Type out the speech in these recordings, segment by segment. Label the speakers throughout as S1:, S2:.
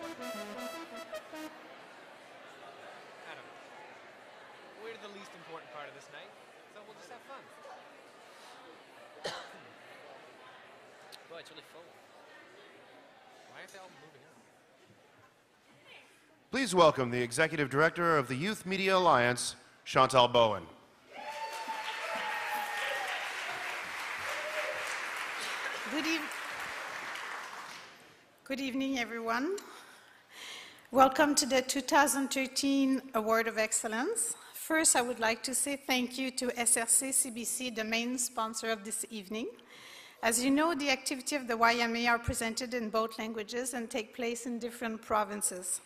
S1: Adam, we're the least important part of this night, so we'll just have fun. Boy, it's really full. Why aren't they all moving on?
S2: Please welcome the Executive Director of the Youth Media Alliance, Chantal Bowen.
S3: Good evening, everyone. Welcome to the 2013 Award of Excellence. First, I would like to say thank you to SRC-CBC, the main sponsor of this evening. As you know, the activity of the YMA are presented in both languages and take place in different provinces.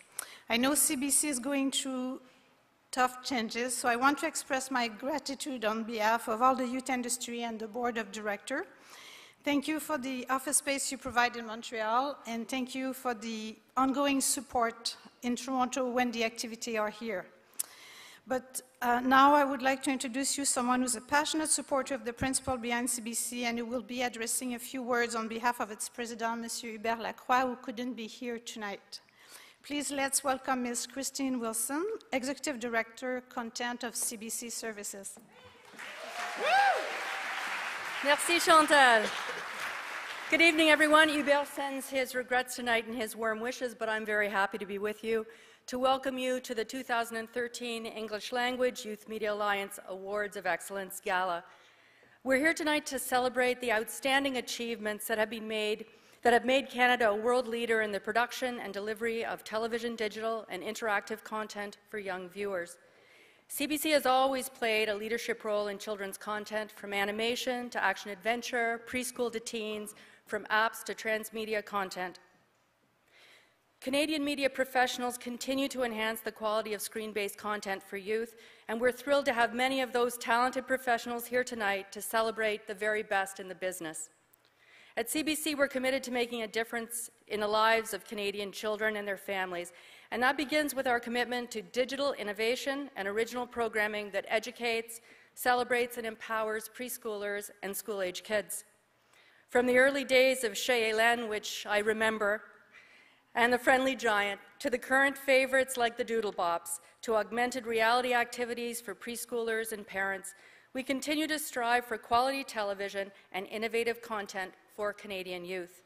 S3: I know CBC is going through tough changes, so I want to express my gratitude on behalf of all the youth industry and the board of directors. Thank you for the office space you provide in Montreal, and thank you for the ongoing support in Toronto when the activity are here. But now I would like to introduce you someone who's a passionate supporter of the principle behind CBC and who will be addressing a few words on behalf of its president, Monsieur Hubert Lacroix, who couldn't be here tonight. Please let's welcome Ms. Christine Wilson, Executive Director, Content of CBC Services.
S4: Merci, Chantal. Good evening, everyone. Hubert sends his regrets tonight and his warm wishes, but I'm very happy to be with you to welcome you to the 2013 English Language Youth Media Alliance Awards of Excellence Gala. We're here tonight to celebrate the outstanding achievements that have made Canada a world leader in the production and delivery of television, digital, and interactive content for young viewers. CBC has always played a leadership role in children's content, from animation to action-adventure, preschool to teens, from apps to transmedia content. Canadian media professionals continue to enhance the quality of screen-based content for youth, and we're thrilled to have many of those talented professionals here tonight to celebrate the very best in the business. At CBC, we're committed to making a difference in the lives of Canadian children and their families, and that begins with our commitment to digital innovation and original programming that educates, celebrates, and empowers preschoolers and school-age kids. From the early days of Chez Hélène, which I remember, and The Friendly Giant, to the current favorites like the Doodle Bops, to augmented reality activities for preschoolers and parents, we continue to strive for quality television and innovative content for Canadian youth.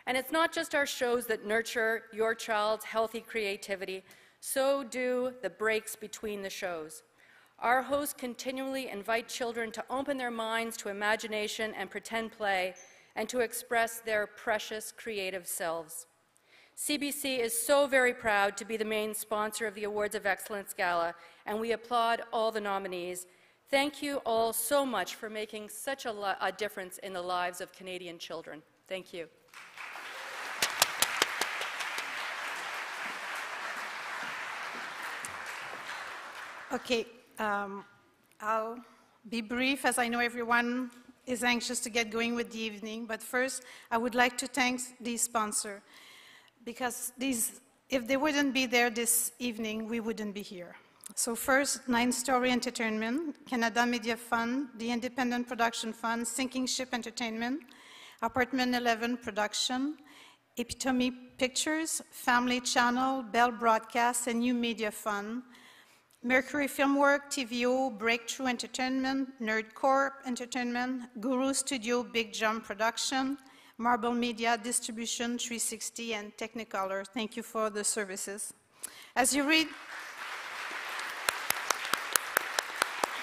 S4: And it's not just our shows that nurture your child's healthy creativity, so do the breaks between the shows. Our hosts continually invite children to open their minds to imagination and pretend play, and to express their precious creative selves. CBC is so very proud to be the main sponsor of the Awards of Excellence Gala, and we applaud all the nominees. Thank you all so much for making such a difference in the lives of Canadian children. Thank you.
S3: Okay, I'll be brief, as I know everyone is anxious to get going with the evening, but first I would like to thank the sponsor, because if they wouldn't be there this evening, we wouldn't be here. So first, 9 Story Entertainment, Canada Media Fund, the Independent Production Fund, Sinking Ship Entertainment, Apartment 11 Production, Epitome Pictures, Family Channel, Bell Broadcast, and New Media Fund, Mercury Filmwork, TVO, Breakthrough Entertainment, Nerd Corp Entertainment, Guru Studio, Big Jump Production, Marble Media, Distribution 360, and Technicolor. Thank you for the services. As you read,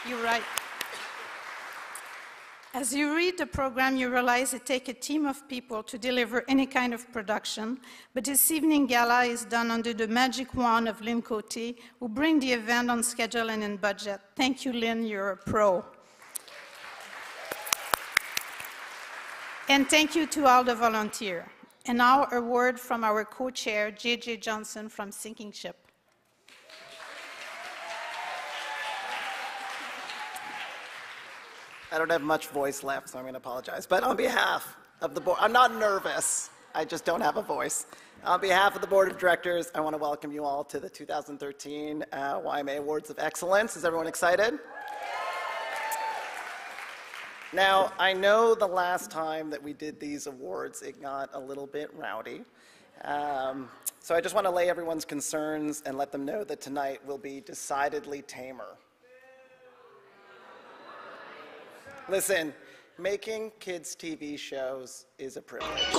S3: you're right. As you read the program, you realize it takes a team of people to deliver any kind of production, but this evening gala is done under the magic wand of Lynn Cote, who bring the event on schedule and in budget. Thank you, Lynn, you're a pro. And thank you to all the volunteers. And now a word from our co-chair, J.J. Johnson from Sinking Ship.
S5: I don't have much voice left, so I'm going to apologize. But on behalf of the board, I'm not nervous. I just don't have a voice. On behalf of the board of directors, I want to welcome you all to the 2013 YMA Awards of Excellence. Is everyone excited? Now, I know the last time that we did these awards, it got a little bit rowdy. So I just want to lay everyone's concerns and let them know that tonight will be decidedly tamer. Listen, making kids' TV shows is a privilege. It's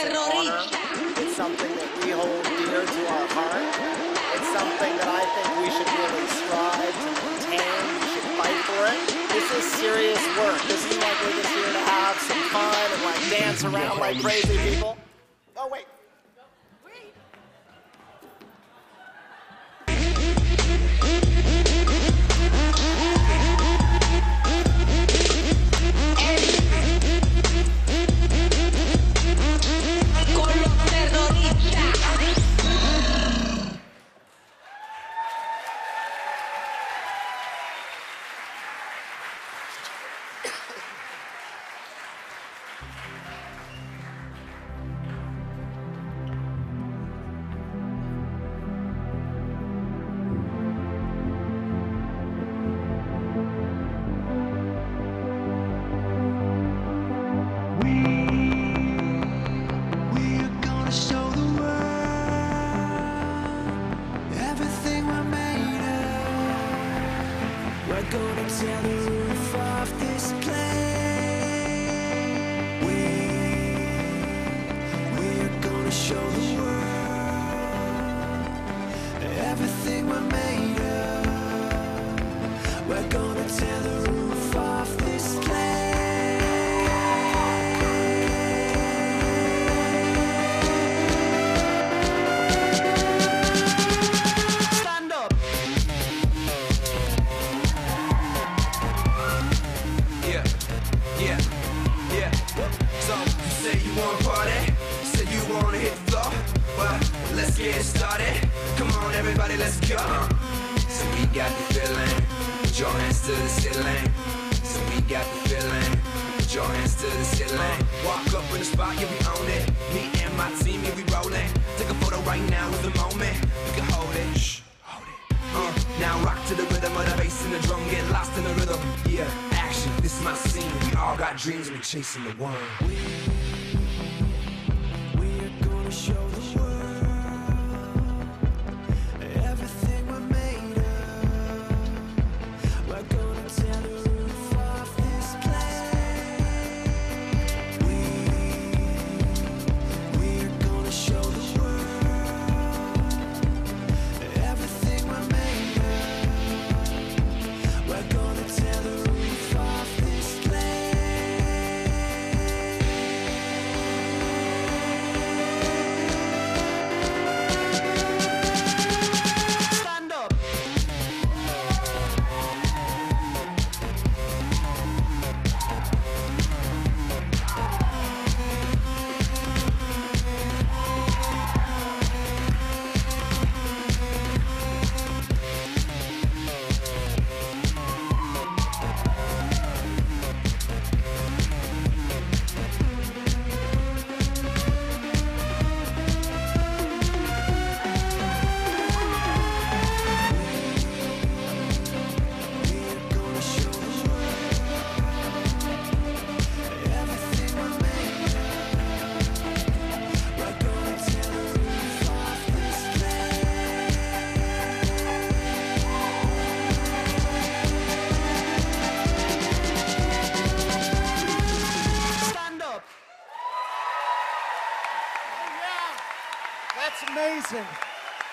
S5: an honor. It's something that we hold dear to our heart. It's something that I think we should really strive to maintain. We should fight for it. This is serious work. This isn't like we're just here to have some fun and like dance around like crazy people. Oh, wait.
S6: Chasing the world.
S7: We're gonna show the world everything we're made of. We're gonna tear the roof off this place. We're gonna show the world everything we're made of. We're gonna tear the roof off this place.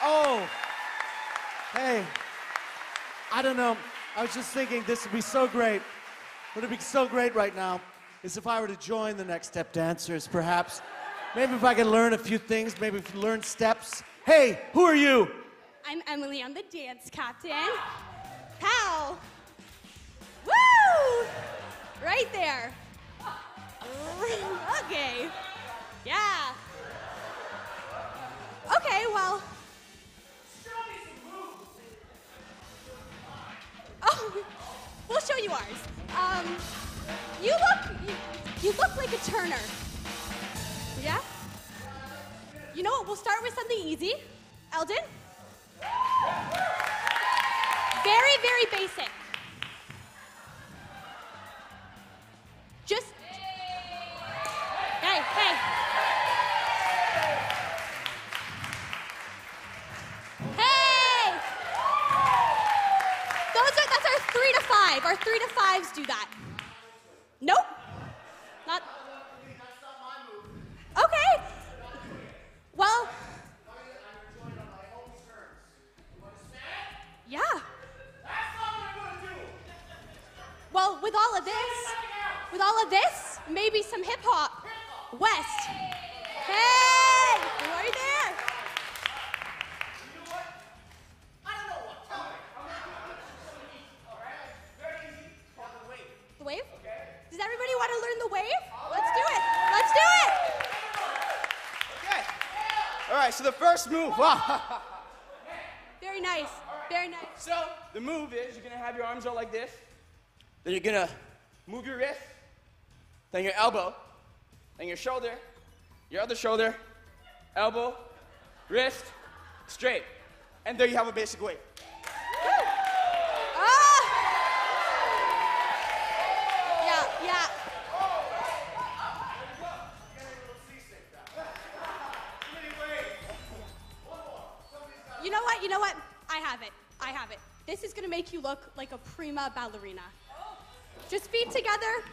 S8: Oh, hey, I don't know. I was just thinking this would be so great. What would be so great right now is if I were to join the Next Step Dancers, perhaps. Maybe if I could learn a few things, maybe if you learn steps. Hey, who are you?
S9: I'm Emily. I'm the dance captain. How? Woo! Right there. Okay. Yeah. Okay, well. Oh, we'll show you ours. You look like a turner. Yeah? You know what? We'll start with something easy. Eldon? Very, very basic. Our 3 to 5s do that. Nope. Not. Okay. Well. Yeah. Well, with all of this, maybe some hip hop. West. Hey! You are there? The wave? Does everybody want to learn the wave? Let's do it. Let's do it.
S6: Okay. All right, so the first move. Wow.
S9: Very nice. Very nice.
S6: So the move is you're going to have your arms out like this. Then you're going to move your wrist, then your elbow, then your shoulder, your other shoulder, elbow, wrist, straight. And there you have a basic wave.
S9: Yeah. You know what? I have it. This is gonna make you look like a prima ballerina. Just feet together.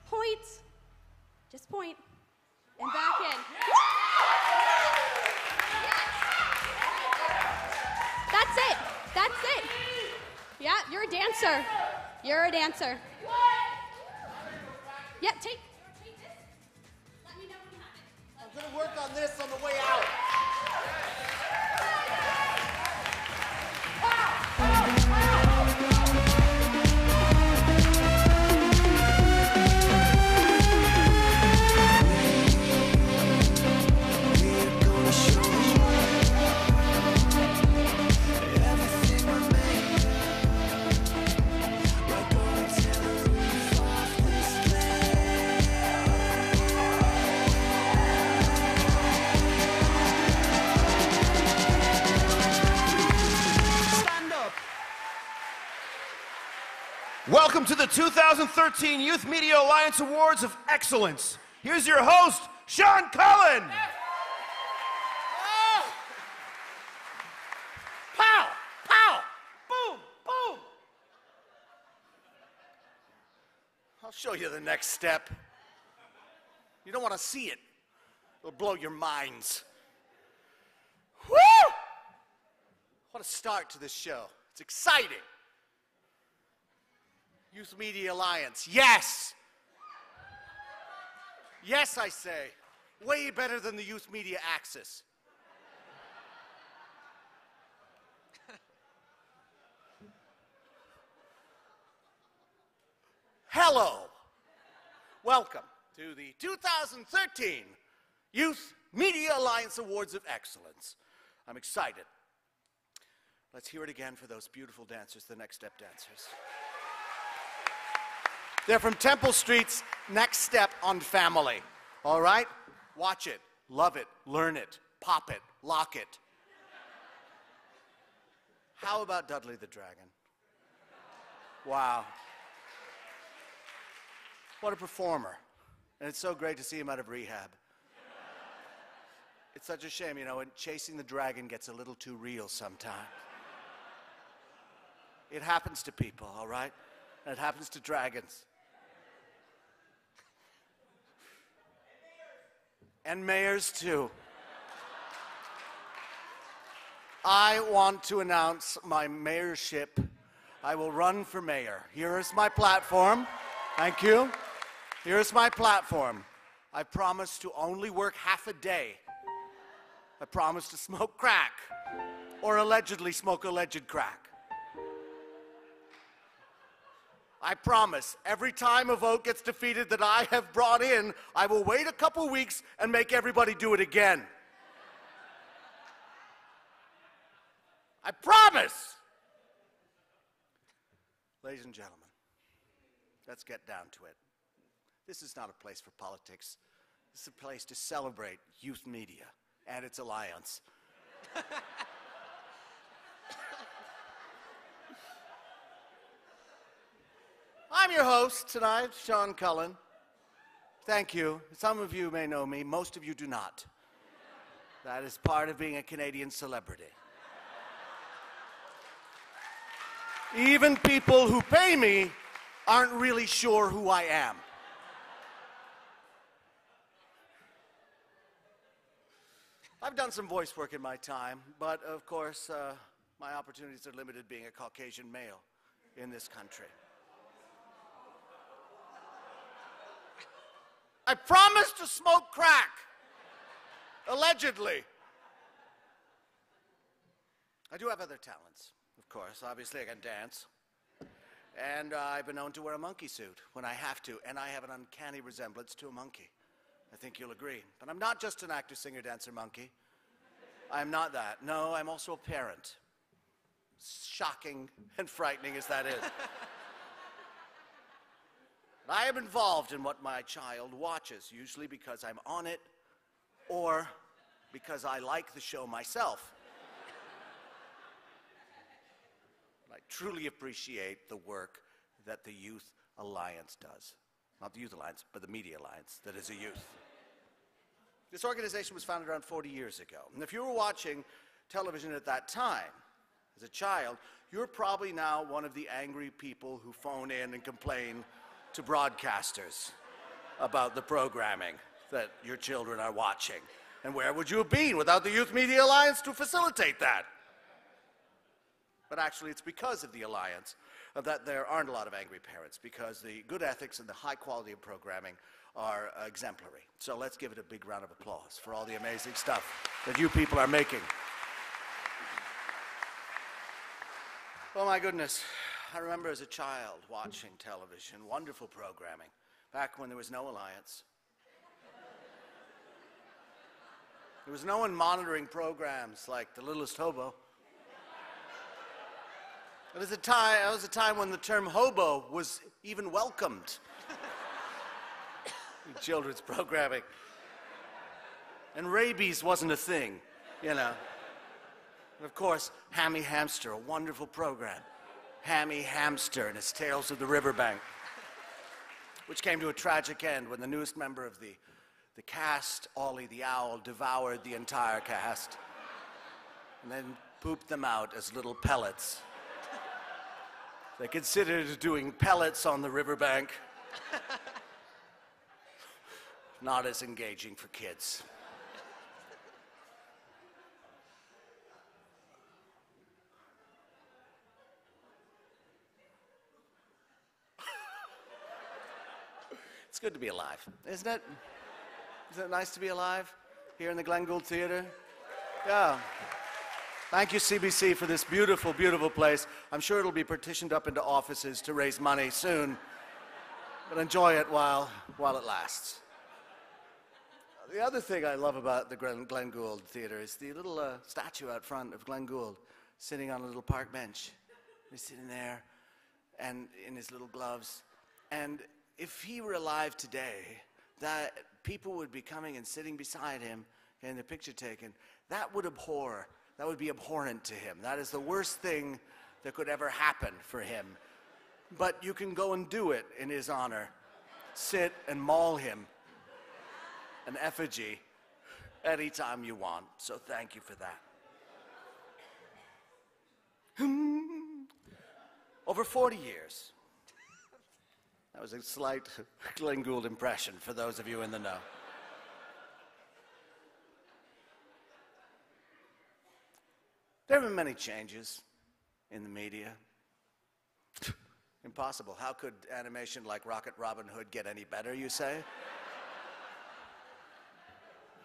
S9: Point. Just point. And back in. That's it. Yeah, you're a dancer. Yeah, take this. Let me know when you have it.
S8: I'm gonna work on this on the way out.
S2: Welcome to the 2013 Youth Media Alliance Awards of Excellence. Here's your host, Sean Cullen.
S5: Pow! Pow! Boom! Boom! I'll show you the next step. You don't want to see it. It'll blow your minds. Woo! What a start to this show. It's exciting. Youth Media Alliance, yes! Yes, I say. Way better than the Youth Media Axis. Hello. Welcome to the 2013 Youth Media Alliance Awards of Excellence. I'm excited. Let's hear it again for those beautiful dancers, the Next Step dancers. They're from Temple Street's Next Step on Family. All right? Watch it, love it, learn it, pop it, lock it. How about Dudley the Dragon? Wow. What a performer. And it's so great to see him out of rehab. It's such a shame, you know, when chasing the dragon gets a little too real sometimes. It happens to people, all right? And it happens to dragons. And mayors, too. I want to announce my mayorship. I will run for mayor. Here is my platform. Thank you. Here's my platform. I promise to only work half a day. I promise to smoke crack, or allegedly smoke alleged crack. I promise, every time a vote gets defeated that I have brought in, I will wait a couple weeks and make everybody do it again. I promise! Ladies and gentlemen, let's get down to it. This is not a place for politics. This is a place to celebrate youth media and its alliance. I'm your host tonight, Sean Cullen. Thank you. Some of you may know me, most of you do not. That is part of being a Canadian celebrity.
S8: Even people who pay me aren't really sure who I am. I've done some voice work in my time, but of course, my opportunities are limited being a Caucasian male in this country. I promised to smoke crack, allegedly. I do have other talents, of course. Obviously, I can dance. And I've been known to wear a monkey suit when I have to, and I have an uncanny resemblance to a monkey. I think you'll agree. But I'm not just an actor, singer, dancer, monkey. I'm not that. No, I'm also a parent. Shocking and frightening as that is. I am involved in what my child watches, usually because I'm on it or because I like the show myself. I truly appreciate the work that the Youth Alliance does. Not the Youth Alliance, but the Media Alliance that is a youth. This organization was founded around 40 years ago. And if you were watching television at that time, as a child, you're probably now one of the angry people who phone in and complain to broadcasters about the programming that your children are watching. And where would you have been without the Youth Media Alliance to facilitate that? But actually, it's because of the Alliance that there aren't a lot of angry parents, because the good ethics and the high quality of programming are exemplary. So let's give it a big round of applause for all the amazing stuff that you people are making. Oh my goodness, I remember as a child watching television, wonderful programming, back when there was no Alliance. There was no one monitoring programs like The Littlest Hobo. It was a time when the term hobo was even welcomed in children's programming. And rabies wasn't a thing, you know. And of course, Hammy Hamster, a wonderful program. Hammy Hamster and his Tales of the Riverbank, which came to a tragic end when the newest member of the cast, Ollie the Owl, devoured the entire cast and then pooped them out as little pellets. They considered doing pellets on the riverbank not as engaging for kids. It's good to be alive, isn't it? Isn't it nice to be alive here in the Glenn Gould Theater? Yeah. Thank you, CBC, for this beautiful, beautiful place. I'm sure it'll be partitioned up into offices to raise money soon, but enjoy it while it lasts. The other thing I love about the Glenn Gould Theater is the little statue out front of Glenn Gould sitting on a little park bench. He's sitting there and in his little gloves. And if he were alive today, that people would be coming and sitting beside him and the picture taken. That would be abhorrent to him. That is the worst thing that could ever happen for him. But you can go and do it in his honor. Sit and maul him an effigy anytime you want. So thank you for that. Over 40 years. That was a slight Glenn Gould impression for those of you in the know. There have been many changes in the media. Impossible. How could animation like Rocket Robin Hood get any better, you say?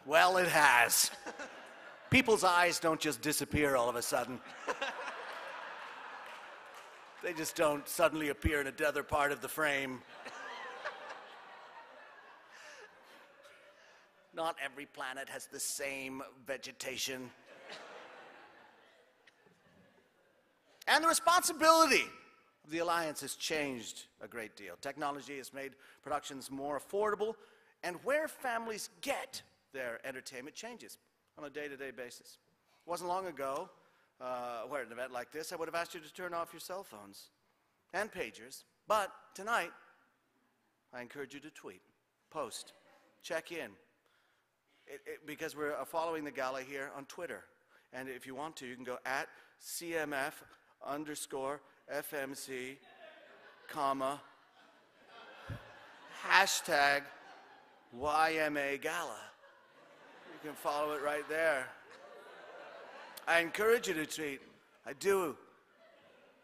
S8: Well, it has. People's eyes don't just disappear all of a sudden. They just don't suddenly appear in another part of the frame. Not every planet has the same vegetation. And the responsibility of the Alliance has changed a great deal. Technology has made productions more affordable, and where families get their entertainment changes on a day-to-day basis. It wasn't long ago, where at an event like this, I would have asked you to turn off your cell phones and pagers, but tonight, I encourage you to tweet, post, check in, because we're following the gala here on Twitter. And if you want to, you can go at CMF_,
S5: FMC, comma, hashtag YMA Gala. You can follow it right there. I encourage you to tweet. I do.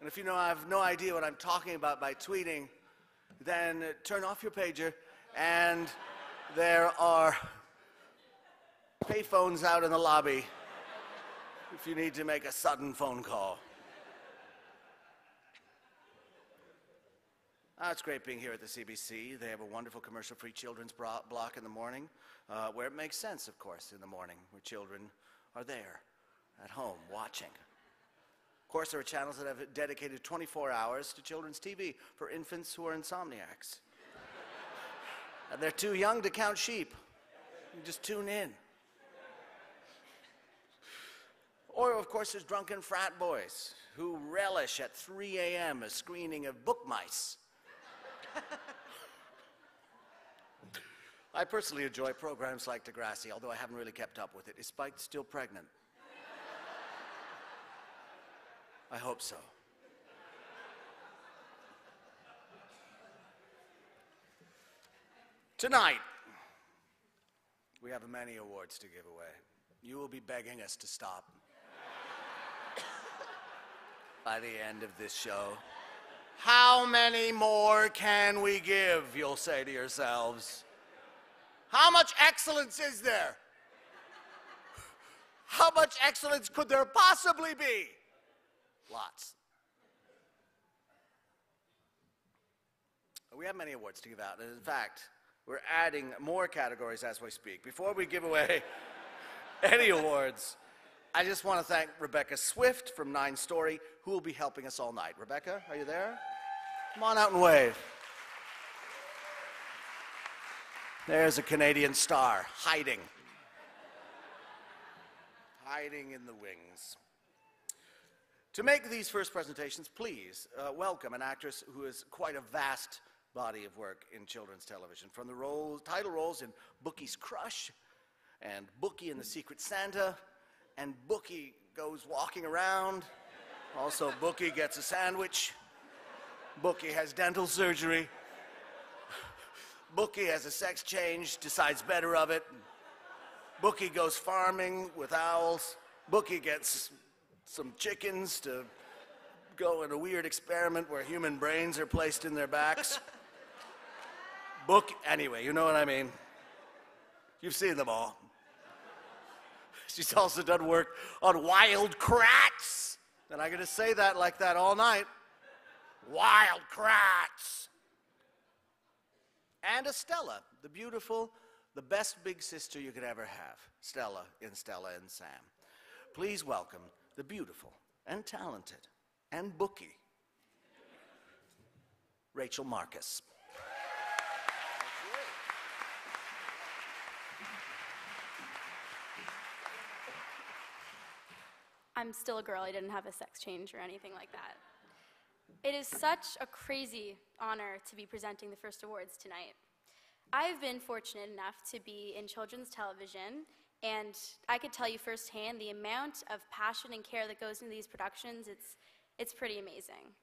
S5: And if you know I have no idea what I'm talking about by tweeting, then turn off your pager, and there are payphones out in the lobby if you need to make a sudden phone call. It's great being here at the CBC. They have a wonderful commercial-free children's block in the morning, where it makes sense, of course, in the morning, where children are there, at home, watching. Of course, there are channels that have dedicated 24 hours to children's TV for infants who are insomniacs. And they're too young to count sheep. You just tune in. Or, of course, there's drunken frat boys who relish at 3 a.m. a screening of Book Mice. I personally enjoy programs like Degrassi, although I haven't really kept up with it. Is Spike still pregnant? I hope so. Tonight, we have many awards to give away. You will be begging us to stop by the end of this show. How many more can we give, you'll say to yourselves? How much excellence is there? How much excellence could there possibly be? Lots. We have many awards to give out, and in fact, we're adding more categories as we speak. Before we give away any awards, I just want to thank Rebecca Swift from 9 Story, who will be helping us all night. Rebecca, are you there? Come on out and wave. There's a Canadian star, hiding in the wings. To make these first presentations, please welcome an actress who has quite a vast body of work in children's television, from the title roles in Bookie's Crush, and Bookie and the Secret Santa, and Bookie Goes Walking Around. Also, Bookie Gets a Sandwich. Bookie Has Dental Surgery. Bookie has a sex change, decides better of it. Bookie Goes Farming with Owls. Bookie gets some chickens to go in a weird experiment where human brains are placed in their backs. Anyway, you know what I mean. You've seen them all. She's also done work on Wild Kratts. And I'm going to say that like that all night. Wild Kratts. And Estella, the beautiful, the best big sister you could ever have. Stella in Stella and Sam. Please welcome the beautiful and talented and bookie, Rachel Marcus.
S10: I'm still a girl. I didn't have a sex change or anything like that. It is such a crazy honor to be presenting the first awards tonight. I've been fortunate enough to be in children's television, and I could tell you firsthand the amount of passion and care that goes into these productions, it's pretty amazing.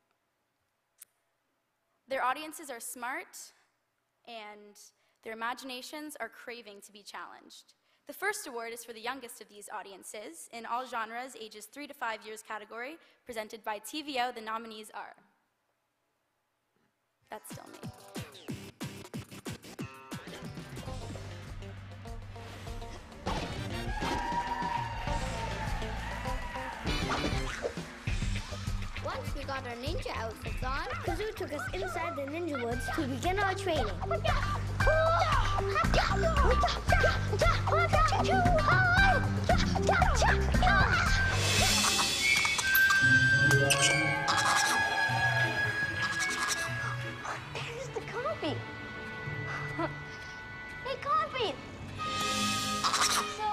S10: Their audiences are smart, and their imaginations are craving to be challenged. The first award is for the youngest of these audiences in all genres, ages 3 to 5 years category, presented by TVO. The nominees are... That's still me.
S11: Once we got our ninja outfits on, Kazoo took us inside the ninja woods to begin our training. There's the copy. Hey, copy. So,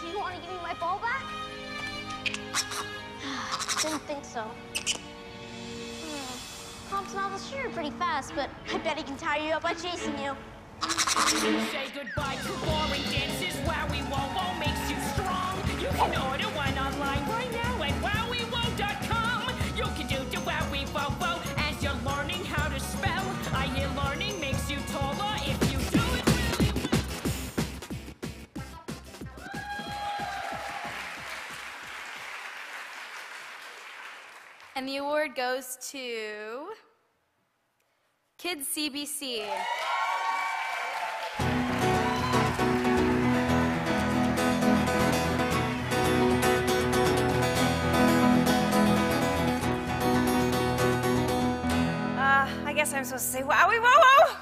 S11: do you want to give me my ball back? Didn't think so. Pops novels sure are pretty fast, but I bet he can tire you up by chasing you.
S12: Say goodbye to boring dances. Wowie Wow makes you strong. You can order one online right now at wowiewow.com. You can do the Wowie
S10: And the award goes to Kids CBC.
S13: I guess I'm supposed to say wowie whoa.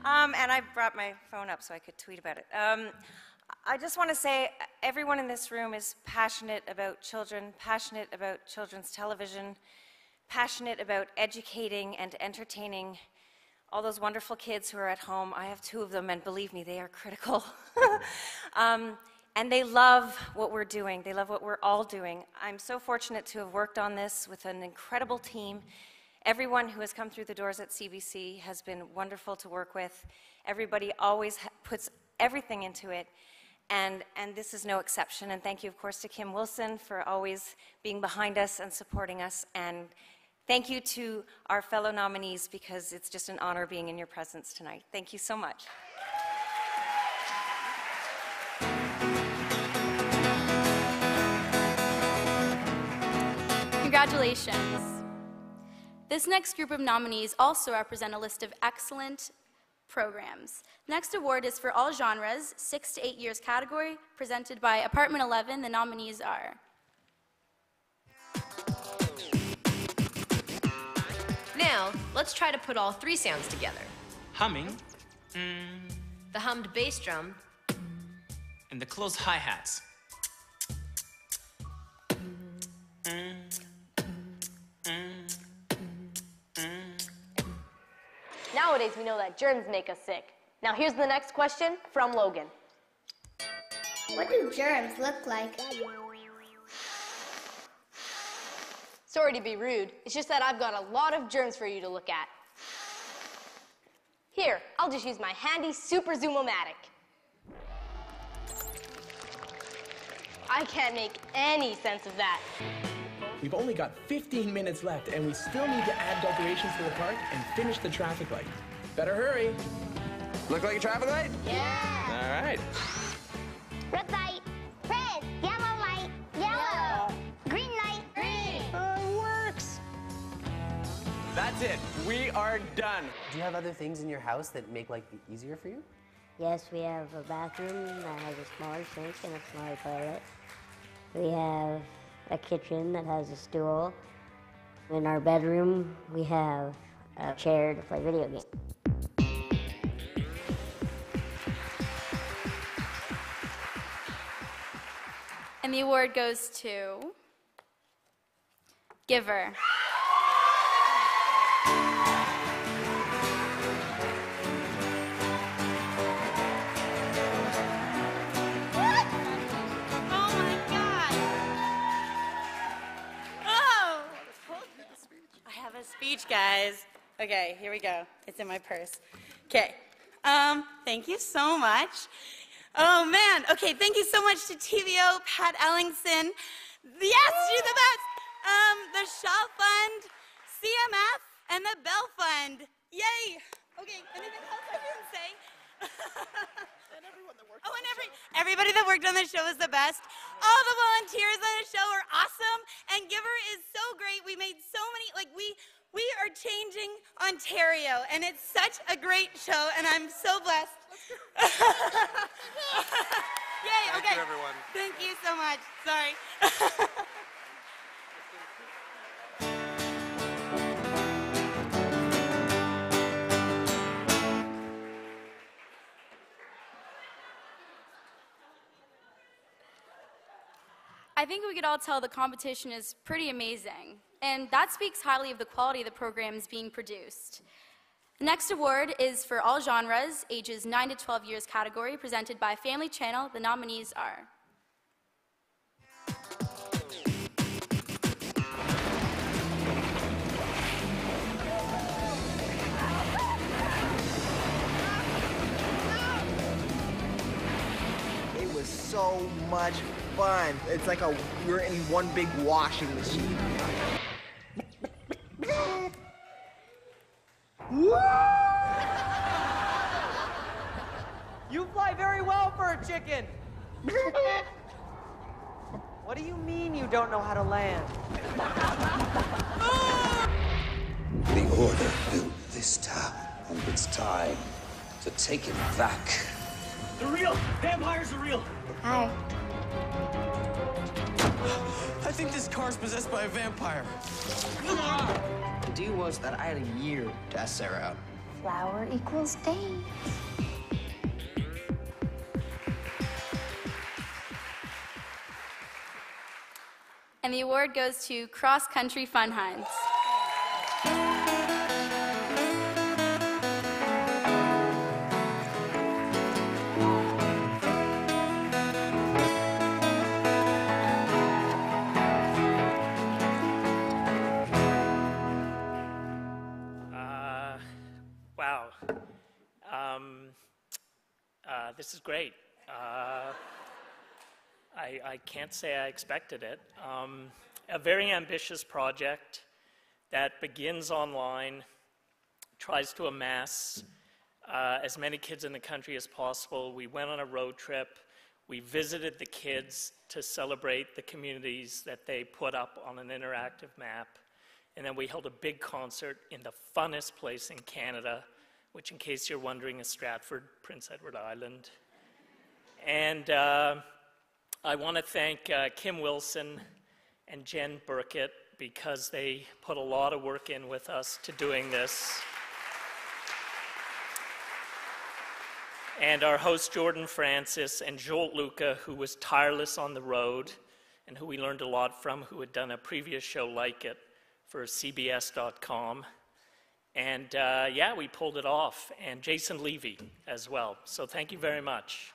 S13: And I brought my phone up so I could tweet about it. I just want to say everyone in this room is passionate about children, passionate about children's television, passionate about educating and entertaining all those wonderful kids who are at home. I have 2 of them, and believe me, they are critical. And they love what we're doing. They love what we're all doing. I'm so fortunate to have worked on this with an incredible team. Everyone who has come through the doors at CBC has been wonderful to work with. Everybody always puts everything into it, and this is no exception. And thank you, of course, to Kim Wilson for always being behind us and supporting us. And thank you to our fellow nominees, because it's just an honor being in your presence tonight. Thank you so much.
S10: Congratulations. This next group of nominees also represent a list of excellent programs. Next award is for all genres, 6 to 8 years category, presented by Apartment 11. The nominees are
S14: Now, let's try to put all 3 sounds together.
S15: Humming.
S14: The hummed bass drum.
S15: And the close hi-hats.
S14: Nowadays, we know that germs make us sick. Now, here's the next question from Logan.
S11: What do germs look like?
S14: Sorry to be rude. It's just that I've got a lot of germs for you to look at. Here, I'll just use my handy Super Zoom-O-Matic. I can't make any sense of that.
S16: We've only got 15 minutes left, and we still need to add decorations to the park and finish the traffic light. Better hurry.
S6: Look like a traffic light?
S11: Yeah.
S6: All right.
S11: Red light. Red. Yellow light. Yellow. Green light. Green.
S6: It works. That's it. We are done.
S17: Do you have other things in your house that make life easier for you?
S18: Yes, we have a bathroom that has a smaller sink and a smaller toilet. We have a kitchen that has a stool. In our bedroom, we have a chair to play video games.
S10: And the award goes to Giver.
S19: Speech, guys. Okay, here we go. It's in my purse. Okay. Thank you so much. Oh, man. Okay, thank you so much to TVO, Pat Ellingson. Yes, you're the best. The Shaw Fund, CMF, and the Bell Fund. Yay. Okay, anything else I didn't say?
S2: And everyone that worked
S19: everybody that worked on the show is the best. All the volunteers on the show are awesome, and Giver is so great. We made so many, we are changing Ontario, and it's such a great show, and I'm so blessed. Yay, okay.
S2: Thank you, everyone.
S19: Thank you so much. Sorry.
S10: I think we could all tell the competition is pretty amazing, and that speaks highly of the quality of the programs being produced. The next award is for all genres, ages 9 to 12 years category, presented by Family Channel. The nominees are
S5: It was so much fun. It's like we're in one big washing machine.
S20: You fly very well for a chicken. What do you mean you don't know how to land?
S21: The Order built this town, and it's time to take it back.
S22: They're real! Vampires are real!
S18: Hi.
S22: I think this car's possessed by a vampire.
S23: The deal was that I had a year to ask Sarah out.
S18: Flower equals days.
S10: And the award goes to Cross Country Fun Hunts.
S24: Wow. This is great. I can't say I expected it. A very ambitious project that begins online, tries to amass as many kids in the country as possible. We went on a road trip. We visited the kids to celebrate the communities that they put up on an interactive map. And then we held a big concert in the funnest place in Canada, which, in case you're wondering, is Stratford, Prince Edward Island. And I want to thank Kim Wilson and Jen Burkett because they put a lot of work in with us to doing this. And our host, Jordan Francis, and Joel Luca, who was tireless on the road and who we learned a lot from, who had done a previous show like it for CBS.com. And yeah, we pulled it off. And Jason Levy as well. So thank you very much.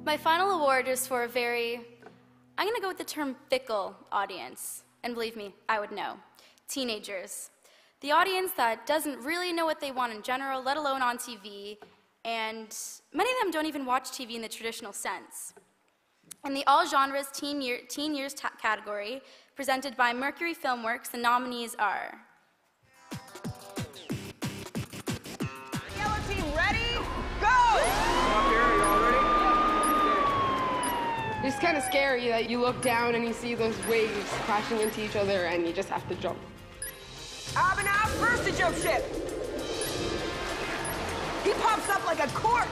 S10: My final award is for a very, I'm going to go with the term fickle audience. And believe me, I would know. Teenagers. The audience that doesn't really know what they want in general, let alone on TV, and many of them don't even watch TV in the traditional sense. In the All Genres Teen Years category, presented by Mercury Filmworks, the nominees are...
S20: Yellow team, ready? Go!
S25: It's kind of scary that you look down and you see those waves crashing into each other and you just have to jump.
S20: Abhinav, first to jump ship. He pops up like a cork.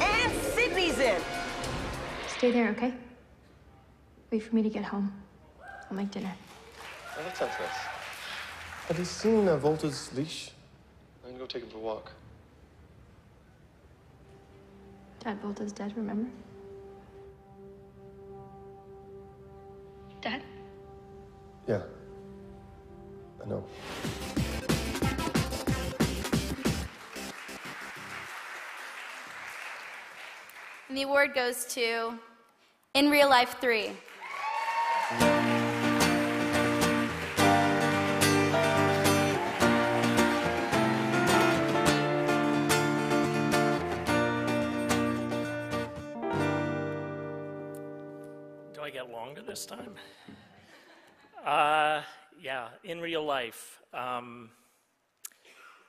S20: And Sydney's in.
S26: Stay there, okay? Wait for me to get home. I'll make dinner.
S27: Oh, that sounds nice. Have you seen Volta's leash? I'm gonna go take him for a walk.
S26: Dad Volta's dead, remember? Dad?
S27: Yeah. I know.
S10: And the award goes to In Real Life 3.
S24: Do I get longer this time? Yeah, In Real Life.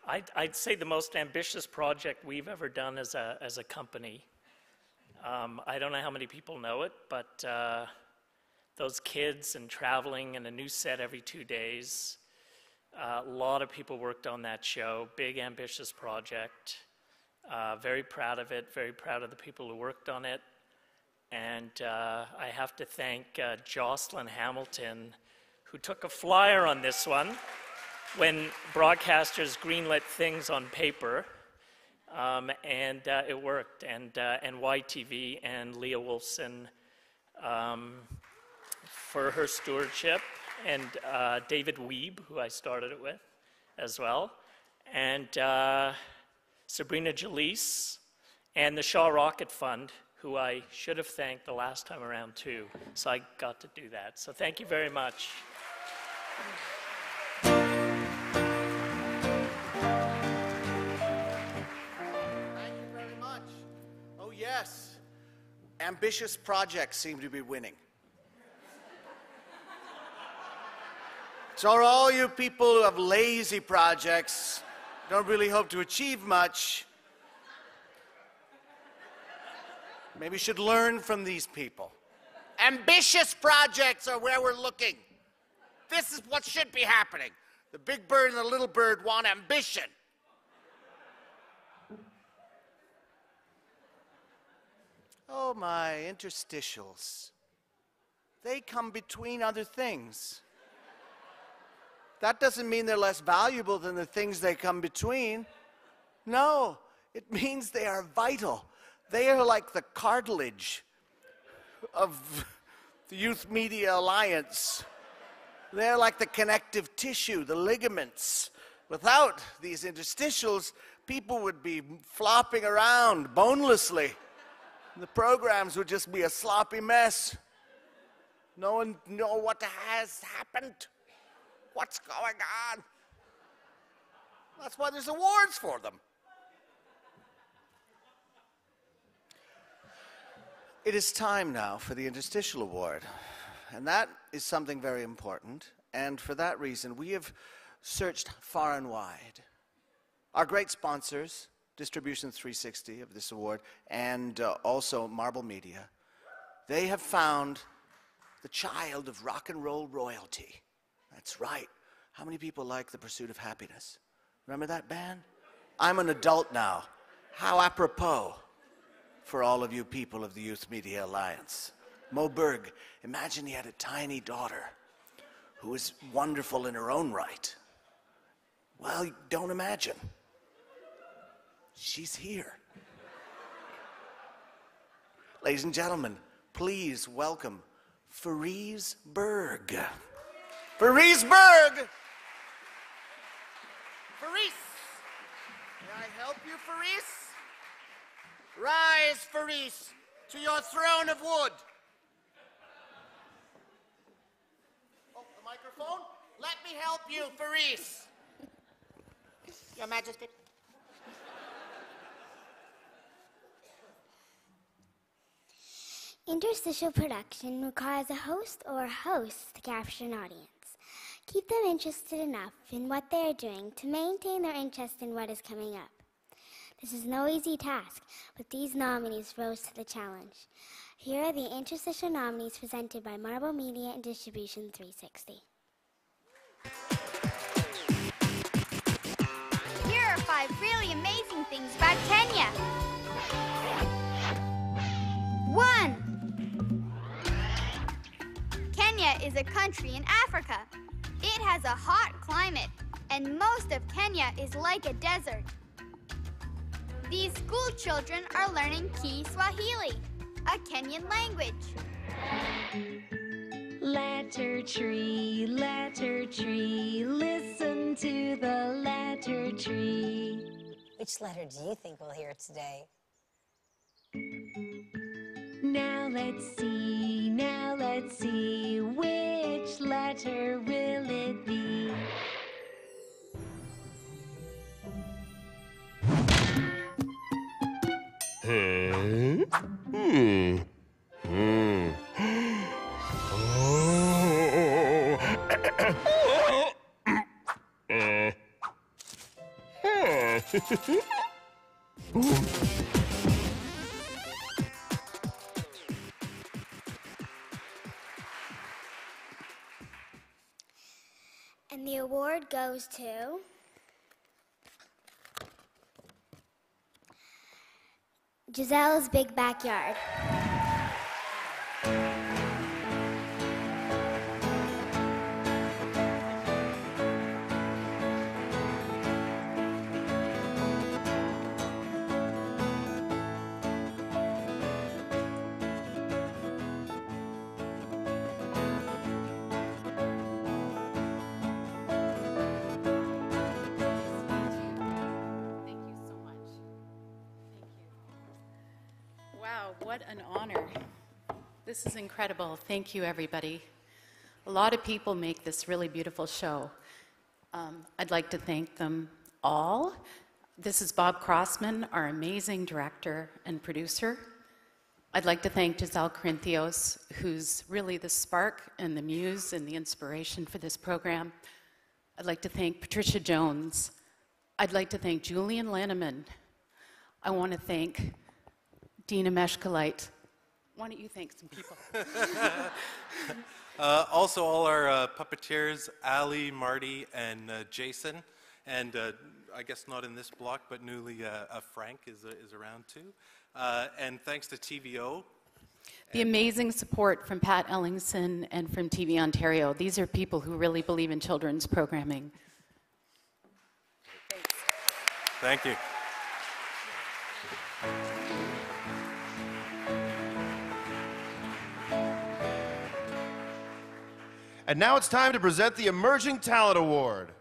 S24: I'd say the most ambitious project we've ever done as a company. I don't know how many people know it, but those kids and traveling and a new set every 2 days, a lot of people worked on that show. Big, ambitious project. Very proud of it, very proud of the people who worked on it. And I have to thank Jocelyn Hamilton, who took a flyer on this one when broadcasters greenlit things on paper. And it worked, and YTV and Leah Wolfson for her stewardship, and David Weeb, who I started it with as well, and Sabrina Jalise, and the Shaw Rocket Fund, who I should have thanked the last time around too, so I got to do that. So thank you very much.
S2: Yes, ambitious projects seem to be winning.
S5: So all you people who have lazy projects, don't really hope to achieve much, maybe you should learn from these people. Ambitious projects are where we're looking. This is what should be happening. The big bird and the little bird want ambition. Oh, my interstitials. They come between other things. That doesn't mean they're less valuable than the things they come between. No, it means they are vital. They are like the cartilage of the Youth Media Alliance. They're like the connective tissue, the ligaments. Without these interstitials, people would be flopping around bonelessly. The programs would just be a sloppy mess. No one knows what has happened. What's going on? That's why there's awards for them. It is time now for the Interstitial Award, and that is something very important, and for that reason we have searched far and wide. Our great sponsors, Distribution 360 of this award, and also Marble Media, they have found the child of rock and roll royalty. That's right. How many people like The Pursuit of Happiness? Remember that band? I'm an adult now. How apropos for all of you people of the Youth Media Alliance. Mo Berg, imagine he had a tiny daughter who was wonderful in her own right. Well, don't imagine. She's here. Ladies and gentlemen, please welcome Farise Berg. Farise Berg! Farise! May I help you, Farise? Rise, Farise, to your throne of wood. Oh, the microphone? Let me help you, Farise. Your Majesty.
S11: Interstitial production requires a host or hosts to capture an audience. Keep them interested enough in what they are doing to maintain their interest in what is coming up. This is no easy task, but these nominees rose to the challenge. Here are the interstitial nominees presented by Marble Media and Distribution 360.
S1: Here are 5 really amazing things about Kenya. 1. Kenya is a country in Africa. It has a hot climate, and most of Kenya is like a desert. These school children are learning Kiswahili, a Kenyan language.
S3: Letter tree, listen to the letter tree.
S4: Which letter do you think we'll hear today?
S3: Now let's see, which letter will it be?
S11: And the award goes to Giselle's Big Backyard.
S7: What an honor. This is incredible. Thank you, everybody. A lot of people make this really beautiful show. I'd like to thank them all. This is Bob Crossman, our amazing director and producer. I'd like to thank Giselle Corinthios, who's really the spark and the muse and the inspiration for this program. I'd like to thank Patricia Jones. I'd like to thank Julian Lanneman. I want to thank Dina Meshkalite. Why don't you thank some people?
S8: Also, all our puppeteers, Ali, Marty, and Jason. And I guess not in this block, but newly Frank is around too. And thanks to TVO.
S7: The amazing support from Pat Ellingson and from TV Ontario. These are people who really believe in children's programming.
S8: Thank you.
S2: And now it's time to present the Emerging Talent Award.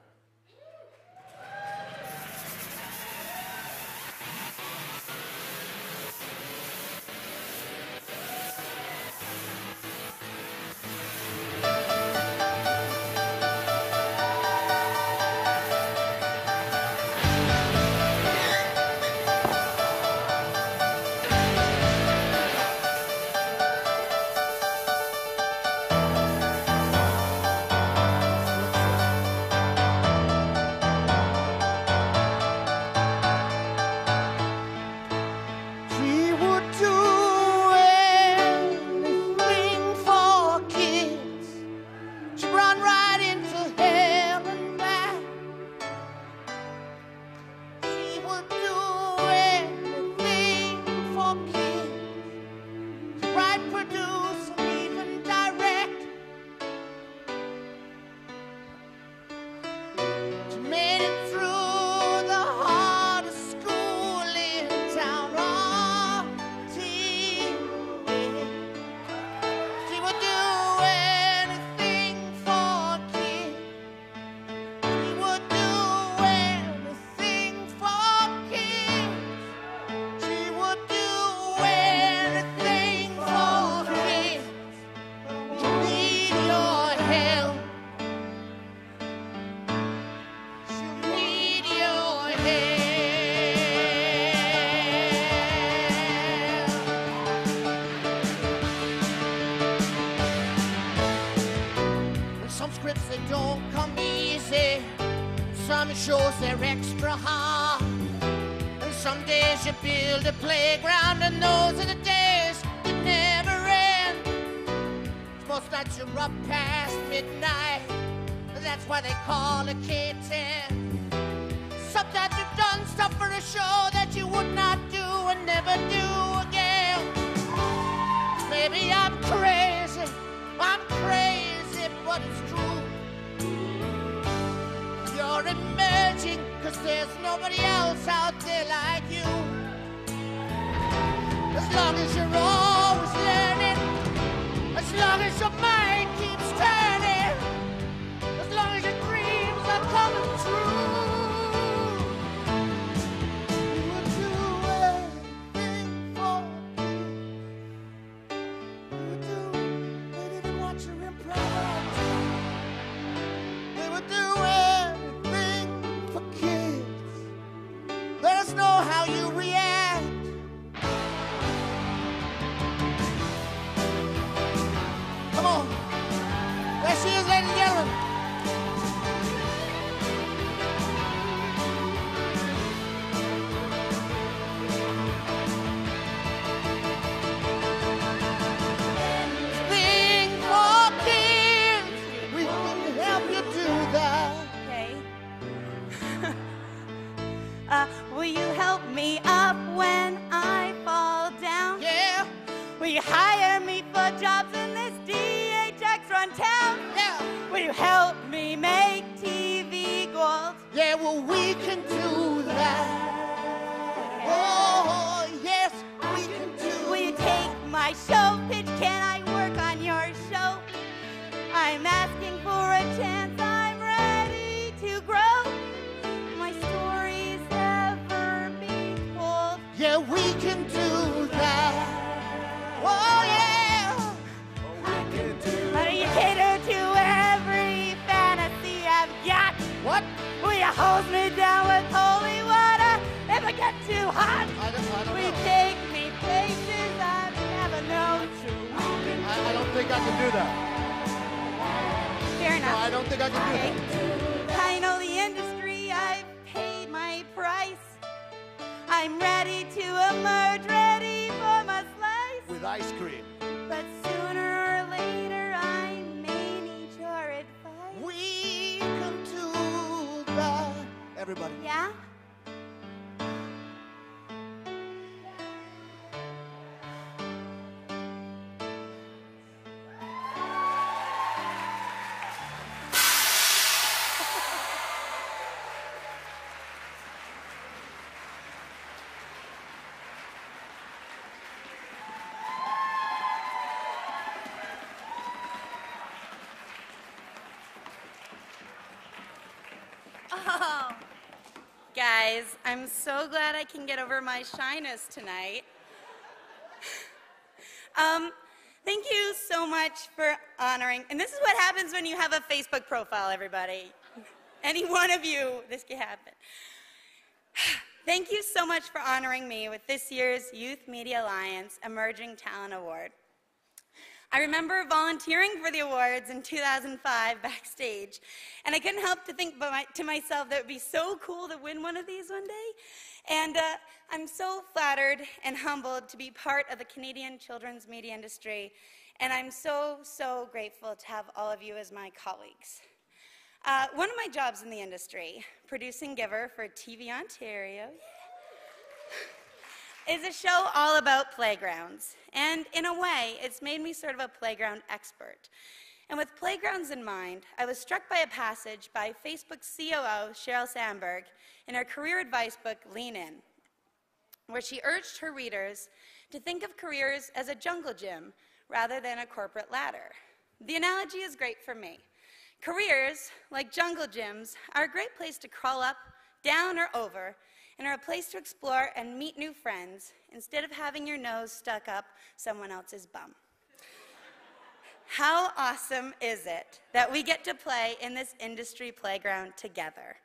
S9: Shows they're extra hard. And some days you build a playground, and those are the days that never end. Most nights you're up past midnight, that's why they call it K10. Sometimes you've done stuff for a show that you would not do and never do again. Maybe I'm crazy, but it's true. You're emerging, 'cause there's nobody else out there like you. As long as you're always learning, as long as your mind keeps turning, as long as your dreams are coming true, you would do anything for me. You would do, they'd even watch your improv. They would do anything for kids. Let us know how you react. Come on. There she is, ladies and gentlemen. Anything for kids. We can help you do that.
S19: Okay. Will you help me up when I fall down?
S9: Yeah.
S19: Will you hire me for jobs in this DHX run town?
S9: Yeah.
S19: Will you help me make TV gold?
S9: Yeah, well, we can do that. Oh, yes, we can do.
S19: Will you take my show pitch? Can I work on your show? I'm asking for a chance. I'm ready to grow. My stories ever be told.
S9: Yeah, we can do that. Oh, yeah.
S19: Will you cater to every fantasy I've got?
S9: What?
S19: Will you hose me down with holy water if I get too hot?
S9: I don't
S19: Will you
S9: know.
S19: take me places I've never
S2: think I can do that.
S19: Fair enough.
S2: No, I don't think I can do that.
S19: I know the industry, I've paid my price. I'm ready to emerge, ready for my slice.
S2: With ice cream.
S19: But sooner or later, I may need your advice.
S2: We come to the... Everybody.
S19: Yeah? Oh, guys, I'm so glad I can get over my shyness tonight. Thank you so much for honoring, and this is what happens when you have a Facebook profile, everybody. Any one of you, this can happen. Thank you so much for honoring me with this year's Youth Media Alliance Emerging Talent Award. I remember volunteering for the awards in 2005 backstage, and I couldn't help to think to myself that it would be so cool to win one of these one day. And I'm so flattered and humbled to be part of the Canadian children's media industry, and I'm so, so grateful to have all of you as my colleagues. One of my jobs in the industry, producing Giver for TV Ontario, is a show all about playgrounds. And in a way, it's made me sort of a playground expert. And with playgrounds in mind, I was struck by a passage by Facebook COO Sheryl Sandberg in her career advice book, Lean In, where she urged her readers to think of careers as a jungle gym rather than a corporate ladder. The analogy is great for me. Careers, like jungle gyms, are a great place to crawl up, down, or over, and are a place to explore and meet new friends instead of having your nose stuck up someone else's bum. How awesome is it that we get to play in this industry playground together?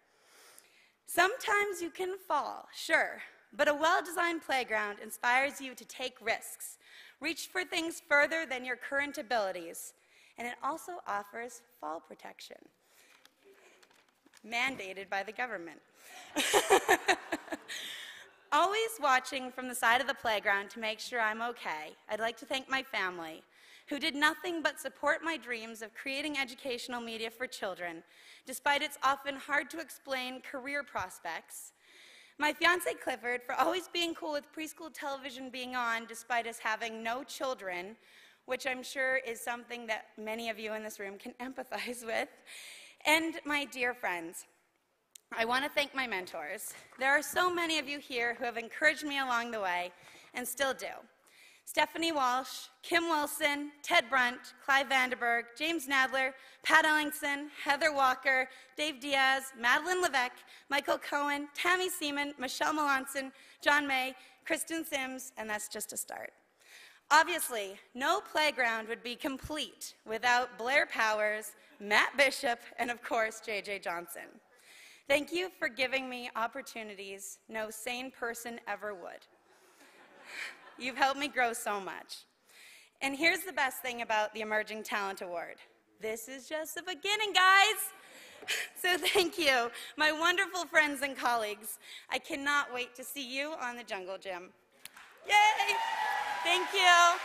S19: Sometimes you can fall, sure, but a well-designed playground inspires you to take risks, reach for things further than your current abilities, and it also offers fall protection, mandated by the government. Always watching from the side of the playground to make sure I'm okay, I'd like to thank my family, who did nothing but support my dreams of creating educational media for children, despite its often hard-to-explain career prospects. My fiancé Clifford for always being cool with preschool television being on despite us having no children, which I'm sure is something that many of you in this room can empathize with. And my dear friends, I want to thank my mentors. There are so many of you here who have encouraged me along the way and still do. Stephanie Walsh, Kim Wilson, Ted Brunt, Clive Vanderberg, James Nadler, Pat Ellingson, Heather Walker, Dave Diaz, Madeline Levesque, Michael Cohen, Tammy Seaman, Michelle Melanson, John May, Kristen Sims, and that's just a start. Obviously, no playground would be complete without Blair Powers, Matt Bishop, and of course, JJ Johnson. Thank you for giving me opportunities no sane person ever would. You've helped me grow so much. And here's the best thing about the Emerging Talent Award. This is just the beginning, guys. So thank you, my wonderful friends and colleagues. I cannot wait to see you on the Jungle Gym. Yay! Thank you.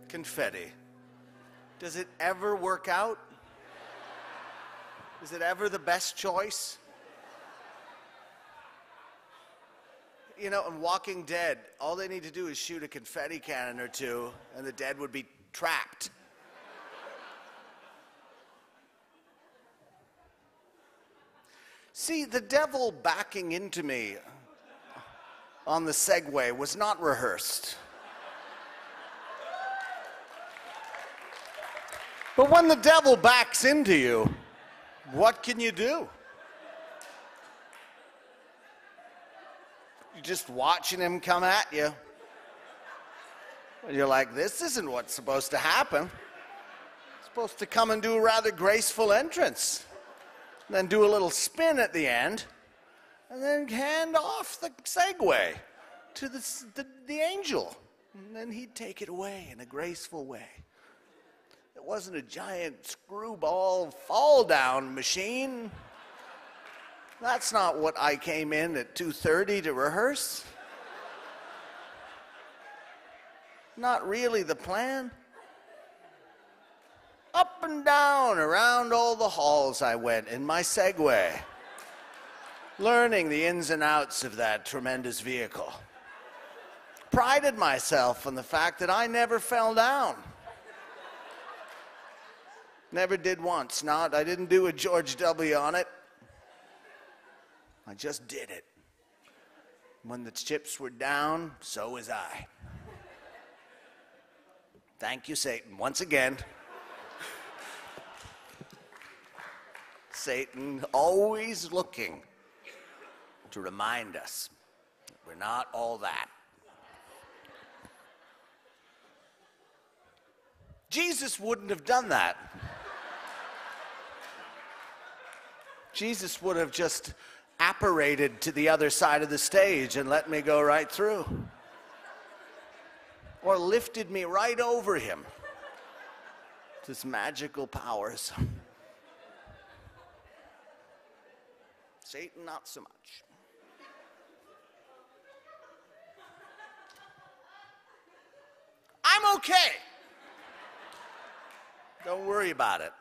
S5: Confetti. Does it ever work out? Is it ever the best choice? You know, in Walking Dead, all they need to do is shoot a confetti cannon or two, and the dead would be trapped. See, the devil backing into me on the Segway was not rehearsed. But when the devil backs into you, what can you do? You're just watching him come at you. And you're like, this isn't what's supposed to happen. It's supposed to come and do a rather graceful entrance, then do a little spin at the end, and then hand off the Segway to the angel. And then he'd take it away in a graceful way. It wasn't a giant screwball fall-down machine. That's not what I came in at 2:30 to rehearse. Not really the plan. Up and down around all the halls I went in my Segway, learning the ins and outs of that tremendous vehicle. Prided myself on the fact that I never fell down. Never did once. I didn't do a George W. on it. I just did it. When the chips were down, so was I. Thank you, Satan, once again. Satan always looking to remind us that we're not all that. Jesus wouldn't have done that. Jesus would have just apparated to the other side of the stage and let me go right through. Or lifted me right over him. His magical powers. Satan, not so much. I'm okay. Don't worry about it.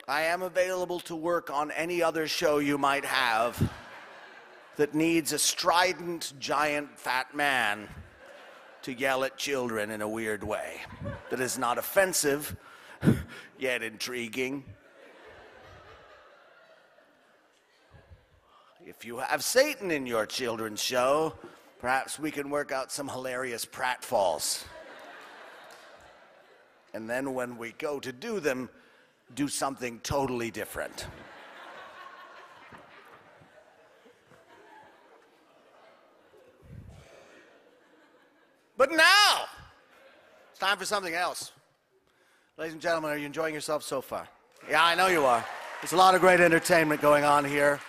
S5: I am available to work on any other show you might have that needs a strident, giant, fat man to yell at children in a weird way that is not offensive, yet intriguing. If you have Satan in your children's show, perhaps we can work out some hilarious pratfalls. And then when we go to do them, do something totally different. But now, it's time for something else. Ladies and gentlemen, are you enjoying yourself so far? Yeah, I know you are. There's a lot of great entertainment going on here.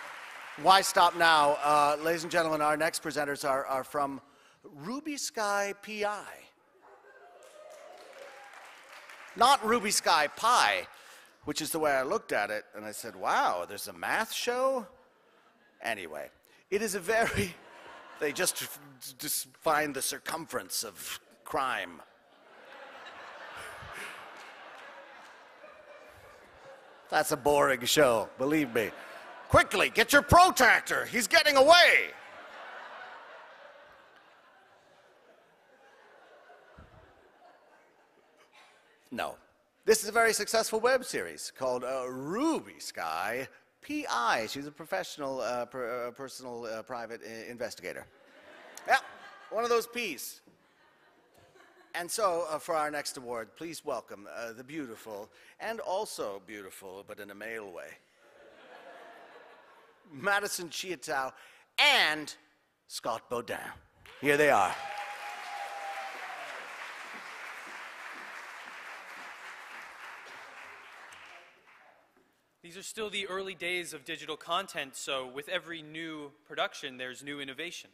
S5: Why stop now? Ladies and gentlemen, our next presenters are from Ruby Sky PI. Not Ruby Sky Pie, which is the way I looked at it, and I said, wow, there's a math show? Anyway, it is a very, they just find the circumference of crime. That's a boring show, believe me. Quickly, get your protractor, he's getting away. No. This is a very successful web series called Ruby Sky PI. She's a professional, personal, private investigator. Yeah, one of those P's. And so, for our next award, please welcome the beautiful, and also beautiful, but in a male way, Madison Chiatow and Scott Baudin. Here they are.
S6: These are still the early days of digital content, so with every new production, there's new innovation.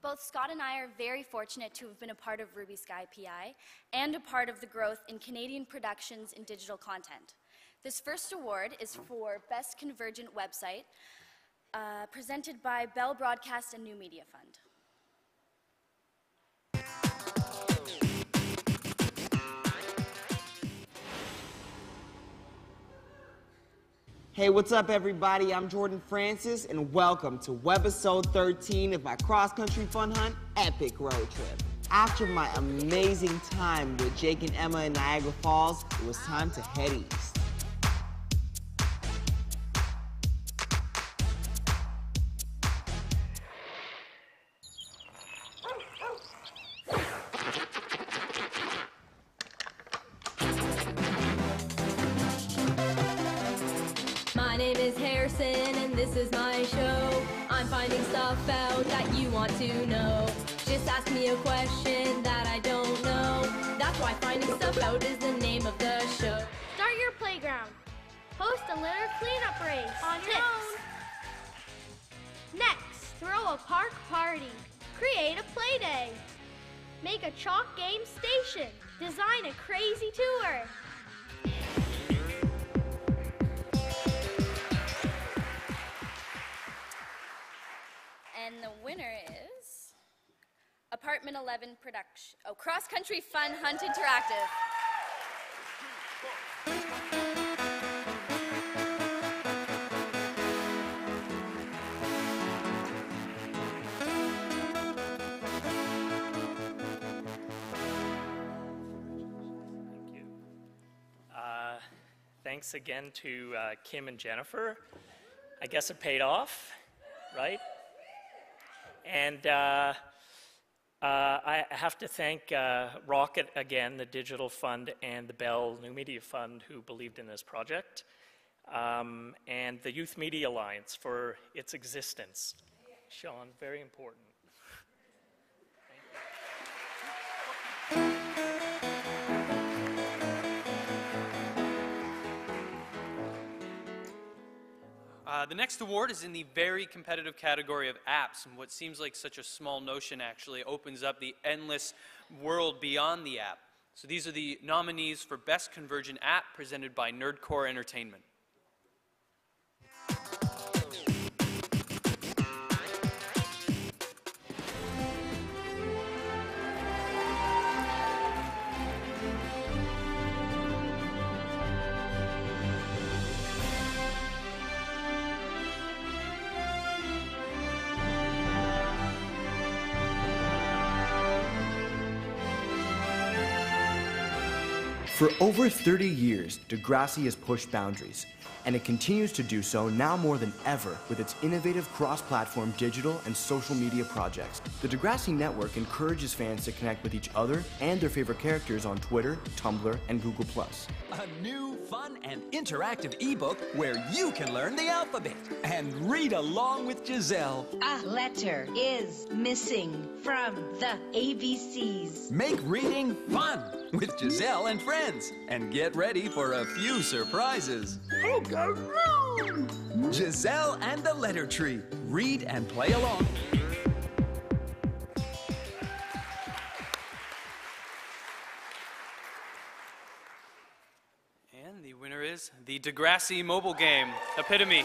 S10: Both Scott and I are very fortunate to have been a part of Ruby Sky PI and a part of the growth in Canadian productions in digital content. This first award is for Best Convergent Website, presented by Bell Broadcast and New Media Fund.
S12: Hey, what's up, everybody? I'm Jordan Francis, and welcome to Webisode 13 of my cross-country fun hunt, Epic Road Trip. After my amazing time with Jake and Emma in Niagara Falls, it was time to head east.
S13: My name is Harrison and this is my show. I'm finding stuff out that you want to know. just ask me a question that I don't know. That's why finding stuff out is the name of the show.
S14: Start your playground. Host a litter cleanup race. On your own. Next, throw a park party. Create a play day. Make a chalk game station. Design a crazy tour.
S15: And the winner is Apartment 11 Production. Oh, Cross Country Fun Hunt Interactive.
S24: Thanks again to Kim and Jennifer. I guess it paid off, right? And I have to thank Rocket again, the Digital Fund, and the Bell New Media Fund who believed in this project, and the Youth Media Alliance for its existence. Sean, very important.
S6: The next award is in the very competitive category of apps, and what seems like such a small notion actually opens up the endless world beyond the app. So these are the nominees for Best Convergent App presented by Nerdcore Entertainment.
S16: For over 30 years, Degrassi has pushed boundaries, and it continues to do so now more than ever with its innovative cross-platform digital and social media projects. The Degrassi Network encourages fans to connect with each other and their favorite characters on Twitter, Tumblr, and Google+.
S17: A new, fun, and interactive ebook where you can learn the alphabet and read along with Giselle.
S3: A letter is missing from the ABCs.
S17: Make reading fun with Giselle and friends, and get ready for a few surprises. Giselle and the Letter Tree. Read and play along.
S6: And the winner is the Degrassi mobile game, Epitome.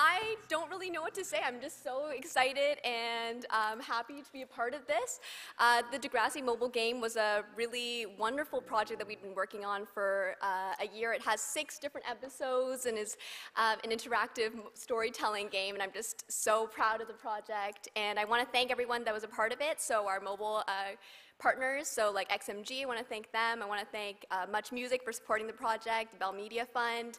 S21: I don't really know what to say. I'm just so excited and happy to be a part of this. The Degrassi mobile game was a really wonderful project that we've been working on for a year. It has 6 different episodes and is an interactive storytelling game, and I'm just so proud of the project. And I want to thank everyone that was a part of it. So our mobile partners, so like XMG, I want to thank them. I want to thank Much Music for supporting the project, Bell Media Fund,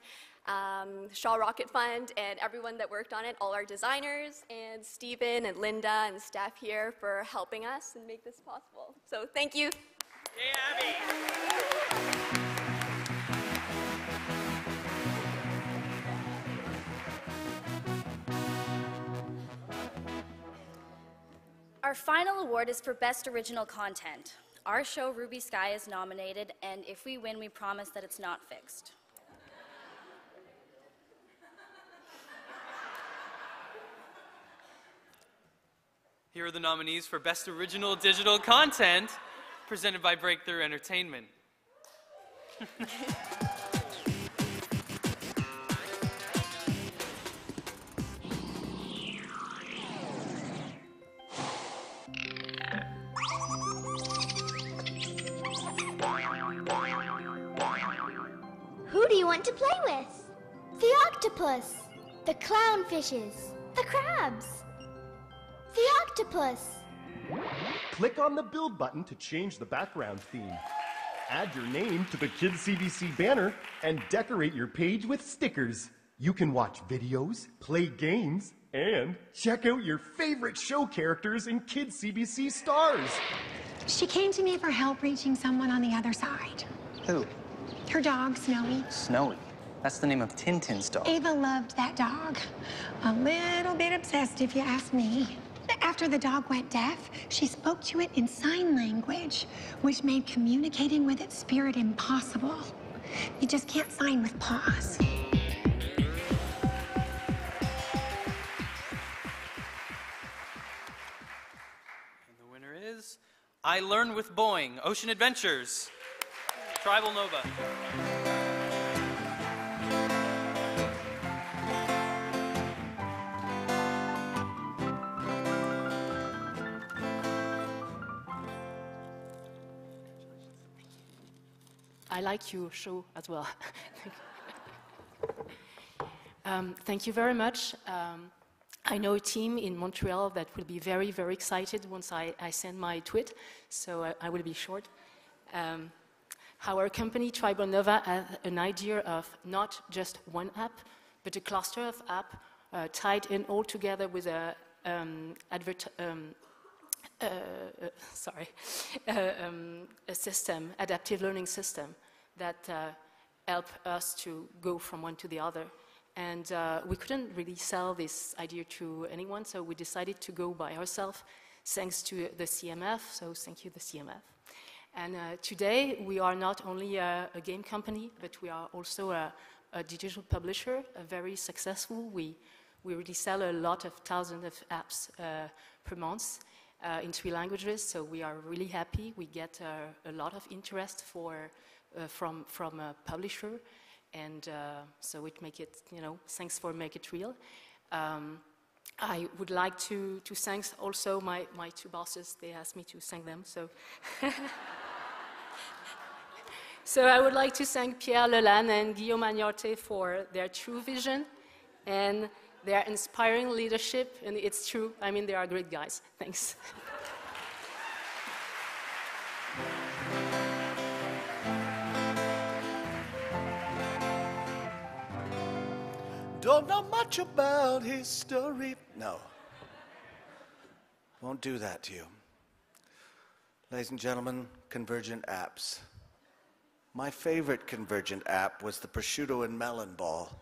S21: Shaw Rocket Fund, and everyone that worked on it, all our designers, and Stephen and Linda and the staff here for helping us and make this possible. So thank you.
S6: Yay, Abby!
S15: Our final award is for Best Original Content. Our show, Ruby Sky, is nominated, and if we win, we promise that it's not fixed.
S6: Here are the nominees for Best Original Digital Content, presented by Breakthrough Entertainment.
S11: Who do you want to play with? The octopus, the clownfishes, the crabs, the octopus.
S27: Click on the Build button to change the background theme. Add your name to the Kids CBC banner and decorate your page with stickers.
S1: You can watch videos, play games, and check out your favorite show characters and Kids CBC stars.
S18: She came to me for help reaching someone on the other side.
S20: Who?
S18: Her dog, Snowy.
S20: Snowy. That's the name of Tintin's dog.
S18: Ava loved that dog. A little bit obsessed, if you ask me. After the dog went deaf, she spoke to it in sign language, which made communicating with its spirit impossible. You just can't sign with paws.
S6: I Learn with Boing, Ocean Adventures, Tribal Nova.
S22: I like your show as well. Thank you very much. I know a team in Montreal that will be very, very excited once I send my tweet, so I will be short. Our company, Tribal Nova, has an idea of not just one app, but a cluster of apps tied in all together with a system, adaptive learning system, that help us to go from one to the other. And we couldn't really sell this idea to anyone, so we decided to go by ourselves, thanks to the CMF, so thank you, the CMF. And today, we are not only a game company, but we are also a digital publisher, very successful. We really sell a lot of thousands of apps per month in 3 languages, so we are really happy. We get a lot of interest from a publisher. And so it make it, thanks for Make It Real. I would like to thank also my 2 bosses. They asked me to thank them, so. So I would like to thank Pierre Lelanne and Guillaume Agnorte for their true vision and their inspiring leadership. And it's true, I mean, they are great guys. Thanks.
S5: Don't know much about history. No. Won't do that to you. Ladies and gentlemen, convergent apps. My favorite convergent app was the prosciutto and melon ball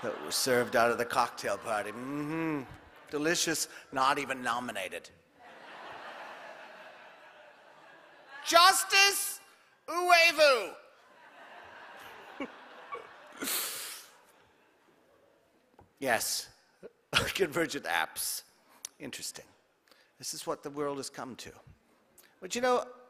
S5: that was served out of the cocktail party. Mm-hmm. Delicious, not even nominated. Justice Uevu. Yes, convergent apps. Interesting. This is what the world has come to. But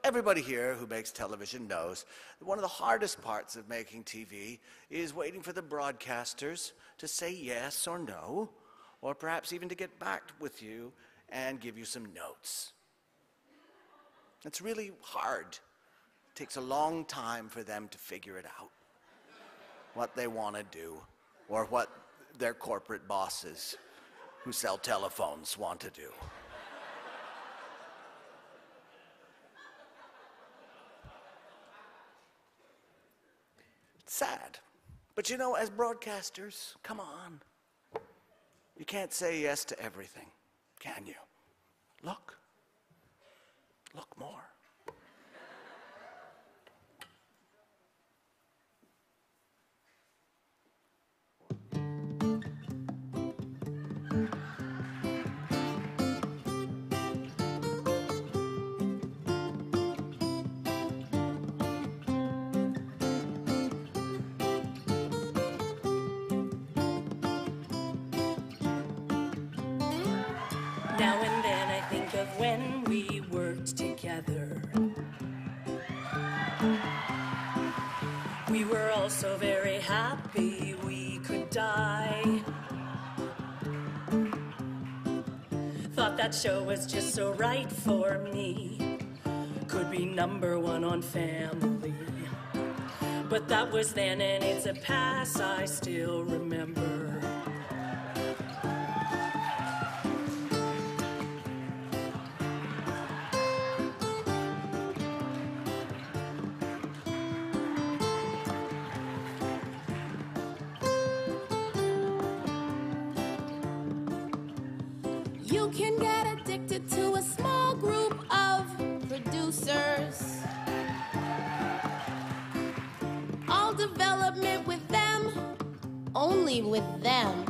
S5: everybody here who makes television knows that one of the hardest parts of making TV is waiting for the broadcasters to say yes or no, or perhaps even to get back with you and give you some notes. It's really hard. It takes a long time for them to figure it out, what they want to do, or what their corporate bosses who sell telephones want to do. It's sad. But as broadcasters, come on. You can't say yes to everything, can you? Look more.
S23: Now and then I think of when we worked together. We were all so very happy we could die. Thought that show was just so right for me. Could be #1 on Family. But that was then and it's a past I still remember.
S2: You can get addicted to a small group of producers. All development with them, only with them.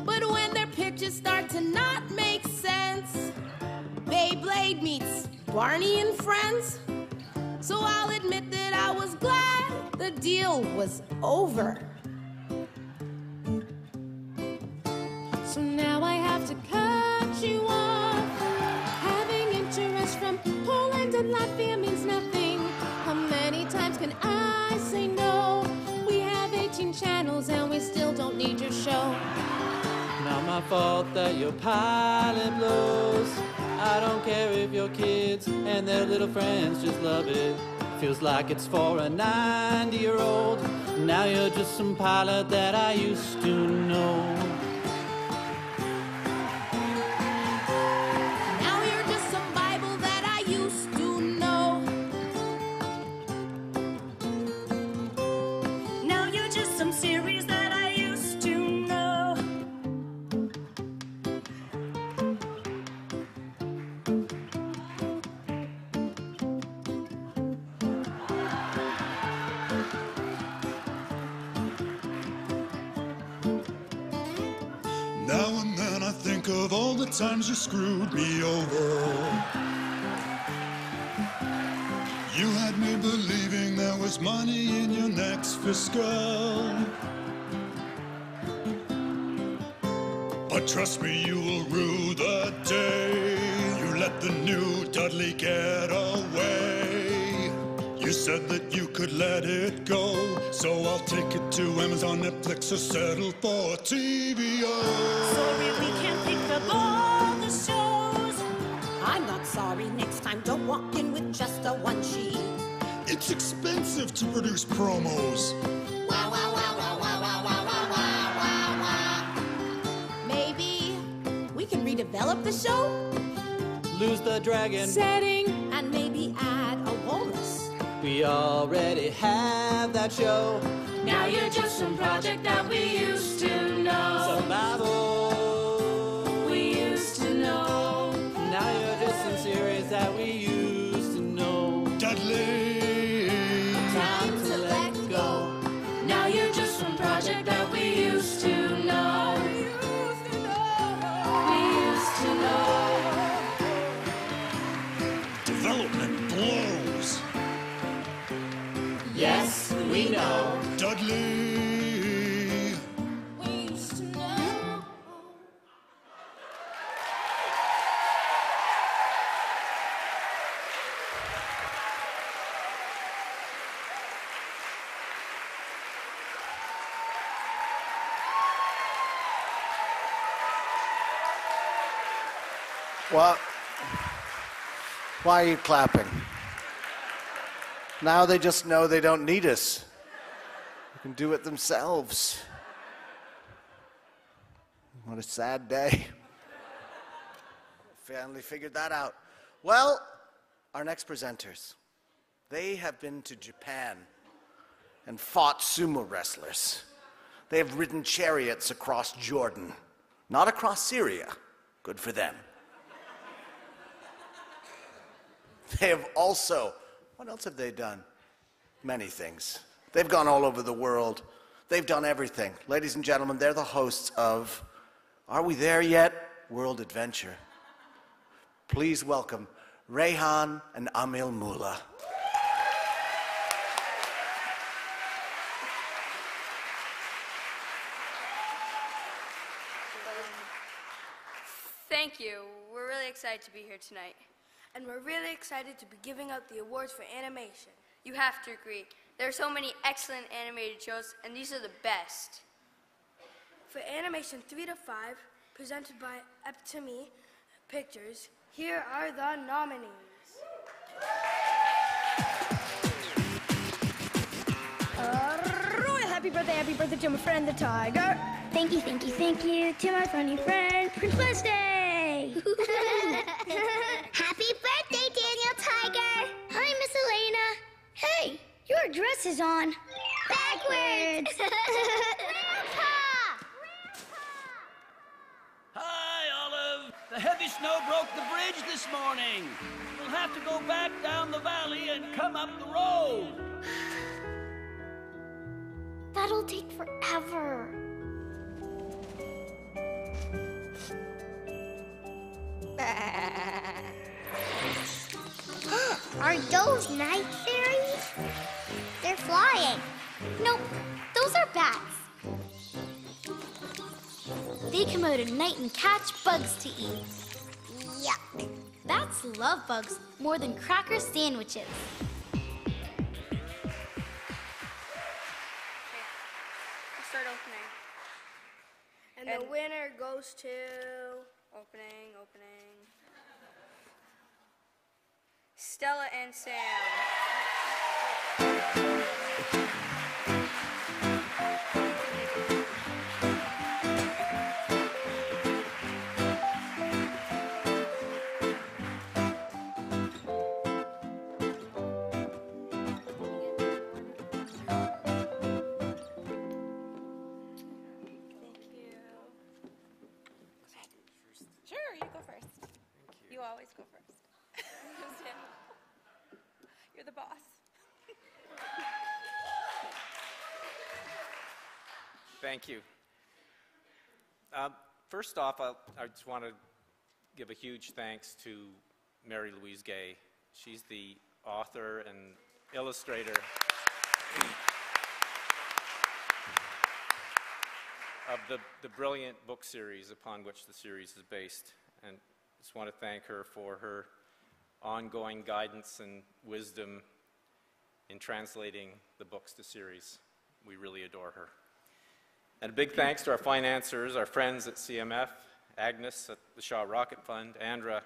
S2: But when their pictures start to not make sense, Beyblade meets Barney and Friends. So I'll admit that I was glad the deal was over. So now I have to cut you off. Having interest from Poland and Latvia means nothing. How many times can I say no? We have 18 channels and we still don't need your show.
S4: Not my fault that your pilot blows. I don't care if your kids and their little friends just love it. Feels like it's for a 90-year-old. Now you're just some pilot that I used to know.
S2: Now you're just some Bible that I used to know.
S23: Now you're just some series that I used to know.
S7: Now and then I think of all the times you screwed me over. You had me believing there was money in your next fiscal. But trust me, you will rue the day you let the new Dudley get away. You said that you could let it go, so I'll take it to Amazon, Netflix, or settle for TVO.
S23: Sorry, we can't pick up all the shows.
S2: I'm not sorry. Next time, don't walk in with just a one sheet.
S7: It's expensive to produce promos.
S2: Wow, wow, wow, wow, wow, wow, wow, wow, wow, wow. Maybe we can redevelop the show?
S4: Lose the dragon.
S2: Setting and maybe add a walrus.
S4: We already have that show.
S2: Now you're just some project that we used to know.
S4: Survival.
S2: We used to know.
S4: Now you're just some series that we used to know.
S7: Dudley.
S2: Time to let go. Now you're just some project that we used to know. We used to know.
S7: Development blows.
S2: Yes, we know.
S7: Dudley.
S2: We used to know.
S5: What? Why are you clapping? Now they just know they don't need us. They can do it themselves. What a sad day. Finally figured that out. Well, our next presenters, they have been to Japan and fought sumo wrestlers. They have ridden chariots across Jordan, not across Syria. Good for them. They have also, what else have they done? Many things. They've gone all over the world. They've done everything. Ladies and gentlemen, they're the hosts of Are We There Yet? World Adventure. Please welcome Rehan and Amil Mula.
S8: Thank you. We're really excited to be here tonight. And we're really excited to be giving out the awards for animation. You have to agree. There are so many excellent animated shows, and these are the best.
S14: For Animation 3 to 5, presented by Eptimi Pictures, here are the nominees.
S9: Happy birthday to my friend the tiger.
S11: Thank you to my funny friend, Prince Wednesday. Happy birthday, Daniel Tiger. Hi, Miss Elena. Hey, your dress is on backwards. Grandpa!
S10: The heavy snow broke the bridge this morning. We'll have to go back down the valley and come up the road.
S11: That'll take forever. Are those night fairies? They're flying. Nope, those are bats. They come out at night and catch bugs to eat. Yuck. Bats love bugs more than cracker sandwiches.
S8: I'll start opening. And the winner goes to opening. Stella and Sam.
S12: Sure, you go first. You always go first. You're the boss.
S13: Thank you. First off, I just want to give a huge thanks to Mary Louise Gay. She's the author and illustrator of the brilliant book series upon which the series is based. And just want to thank her for her ongoing guidance and wisdom in translating the books to series. We really adore her. And a big thanks to our financiers, our friends at CMF, Agnes at the Shaw Rocket Fund, Andra,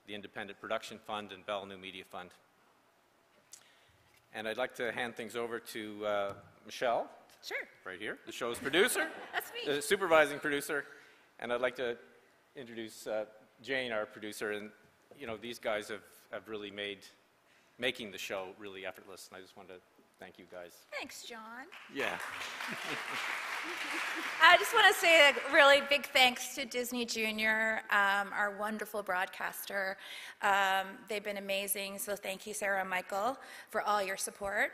S13: the Independent Production Fund, and Bell New Media Fund. And I'd like to hand things over to Michelle.
S12: Sure.
S13: Right here, the show's producer.
S12: That's me.
S13: The supervising producer. And I'd like to introduce Jane, our producer. And, you know, these guys have really made making the show really effortless. And I just wanted to thank you guys.
S12: Thanks, John.
S13: Yeah.
S12: I just want to say a really big thanks to Disney Junior, our wonderful broadcaster. They've been amazing, so thank you, Sarah and Michael, for all your support.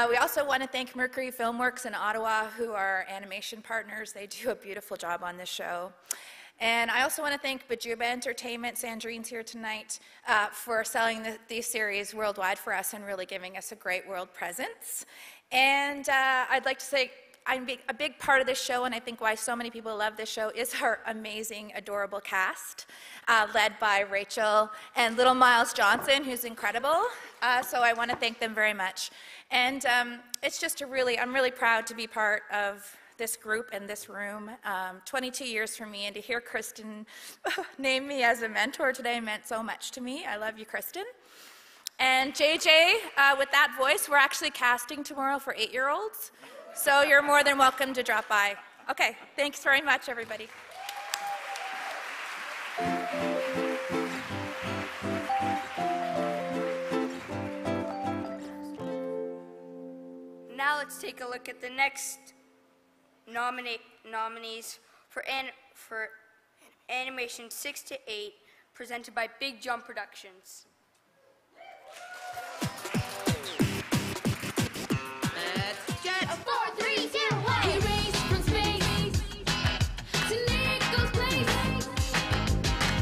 S12: We also want to thank Mercury Filmworks in Ottawa, who are animation partners. They do a beautiful job on this show. And I also want to thank Bajuba Entertainment, Sandrine's here tonight, for selling these series worldwide for us and really giving us a great world presence. And I'd like to say I'm a big part of this show, and I think why so many people love this show is our amazing, adorable cast, led by Rachel and little Miles Johnson, who's incredible. So I want to thank them very much. And it's just I'm really proud to be part of this group and this room. 22 years for me, and to hear Kristen name me as a mentor today meant so much to me. I love you, Kristen. And JJ, with that voice, we're actually casting tomorrow for 8-year-olds. So you're more than welcome to drop by. Okay, thanks very much, everybody.
S8: Now let's take a look at the next nominees for Animation 6 to 8, presented by Big Jump Productions.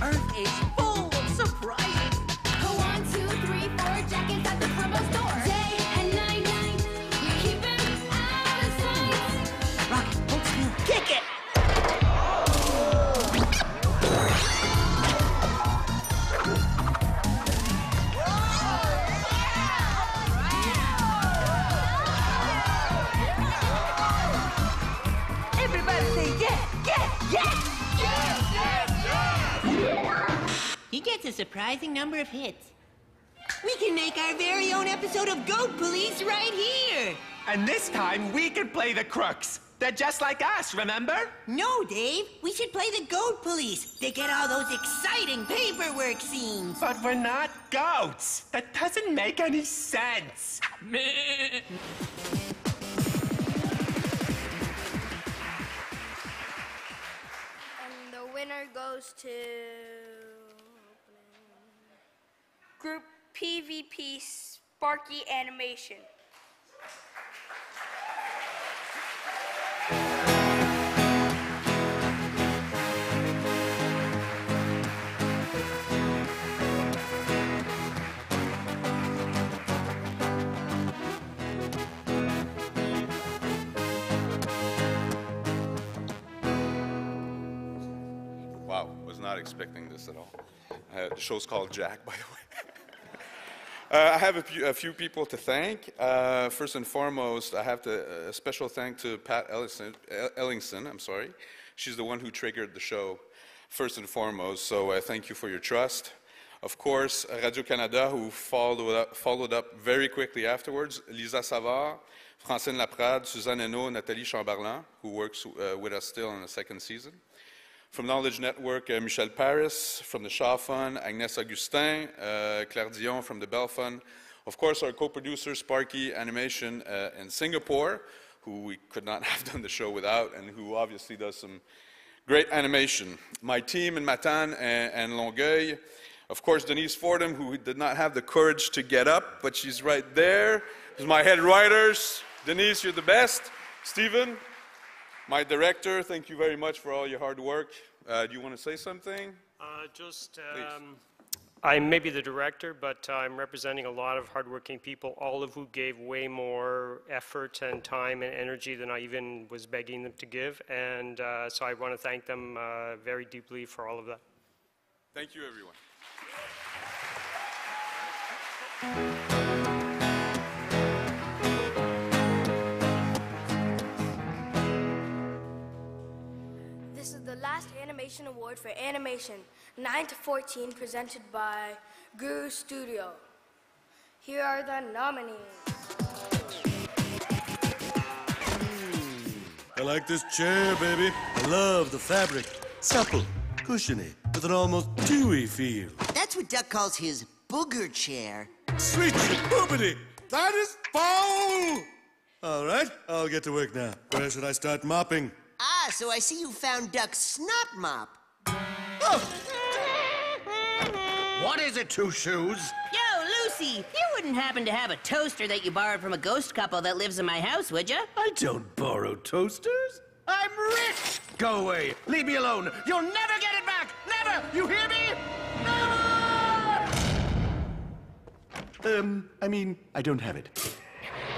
S2: Earth is full of surprises. Go 1, 2, 3, 4 jackets at the promo store. Day and night, we keep it out of sight.
S19: Rocket, hold still, kick it!
S2: Everybody say yes, yes, yes!
S19: He gets a surprising number of hits. We can make our very own episode of Goat Police right here!
S24: And this time, we can play the crooks. They're just like us, remember?
S19: No, Dave. We should play the Goat Police. They get all those exciting paperwork scenes.
S24: But we're not goats. That doesn't make any sense.
S8: And the winner goes to Group PvP Sparky Animation.
S3: Wow, was not expecting this at all. The show's called Jack, by the way. I have a few people to thank. First and foremost, I have to a special thank to Pat Ellingson. I'm sorry. She's the one who triggered the show first and foremost, so I thank you for your trust. Of course, Radio-Canada, who followed up very quickly afterwards. Lisa Savard, Francine Laprade, Suzanne Henault, Nathalie Chamberlain, who works with us still in the second season. From Knowledge Network, Michel Paris. From the Shaw Fund, Agnès Augustin, Claire Dion from the Bell Fund. Of course, our co-producer, Sparky Animation in Singapore, who we could not have done the show without, and who obviously does some great animation. My team in Matane and Longueuil. Of course, Denise Fordham, who did not have the courage to get up, but she's right there. Who's my head writers. Denise, you're the best. Stephen, my director, thank you very much for all your hard work. Do you want to say something?
S15: I may be the director, but I'm representing a lot of hardworking people, all of who gave way more effort and time and energy than I even was begging them to give. And so I want to thank them very deeply for all of that.
S3: Thank you, everyone.
S9: This is the last animation award for animation, 9 to 14, presented by Guru Studio. Here are the nominees.
S16: I like this chair, baby. I love the fabric. Supple, cushiony, with an almost dewy feel.
S17: That's what Duck calls his booger chair.
S16: Sweet boobity! That is foul! All right, I'll get to work now. Where should I start mopping?
S17: Ah, so I see you found Duck's snot mop.
S21: What is it, Two Shoes?
S19: Yo, Lucy, you wouldn't happen to have a toaster that you borrowed from a ghost couple that lives in my house, would you?
S21: I don't borrow toasters. I'm rich! Go away. Leave me alone. You'll never get it back! Never! You hear me? Never!
S1: I don't have it.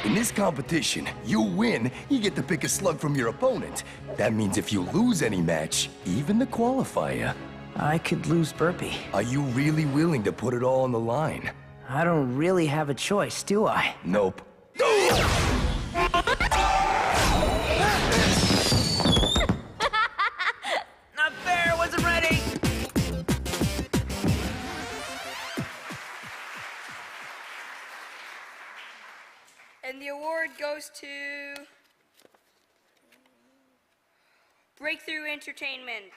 S1: In this competition, you win, you get to pick a slug from your opponent. That means if you lose any match, even the qualifier,
S25: I could lose Burpee.
S1: are you really willing to put it all on the line?
S25: I don't really have a choice, do I?
S1: Nope.
S19: Not fair, wasn't ready!
S8: And the award goes to Breakthrough Entertainment.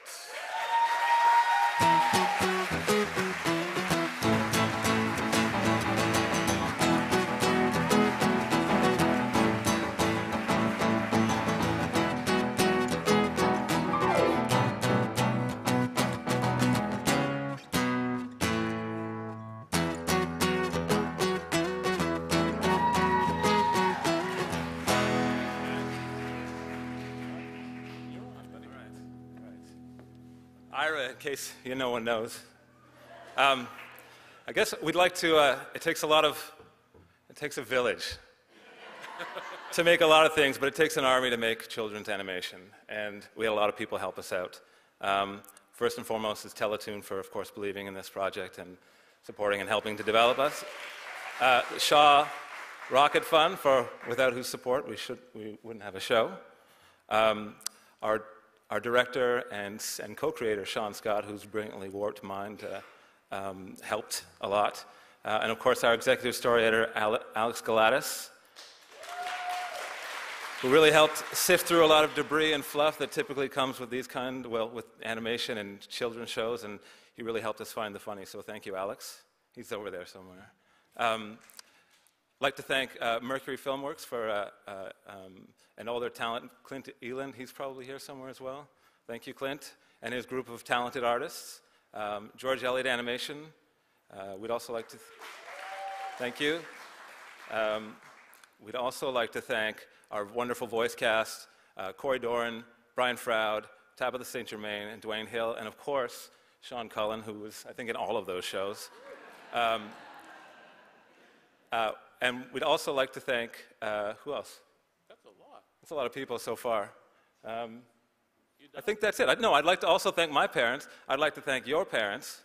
S13: Ira, in case no one knows. I guess we'd like to, it takes a village to make a lot of things, but it takes an army to make children's animation, and we had a lot of people help us out. First and foremost is Teletoon for, of course, believing in this project and supporting and helping to develop us. The Shaw Rocket Fund, without whose support we wouldn't have a show. Our director and co-creator, Sean Scott, whose brilliantly warped mind helped a lot. And of course, our executive story editor, Alex Galatis, who really helped sift through a lot of debris and fluff that typically comes with with animation and children's shows, and he really helped us find the funny. So thank you, Alex. He's over there somewhere. I'd like to thank Mercury Filmworks for and all their talent. Clint Eland, he's probably here somewhere as well. Thank you, Clint, and his group of talented artists. George Elliott Animation, We'd also like to thank you. We'd also like to thank our wonderful voice cast, Corey Doran, Brian Froud, Tabitha St. Germain, and Dwayne Hill, and of course, Sean Cullen, who was, I think, in all of those shows. And we'd also like to thank, who else?
S6: That's a lot.
S13: That's a lot of people so far. I think that's it. I'd like to also thank my parents. I'd like to thank your parents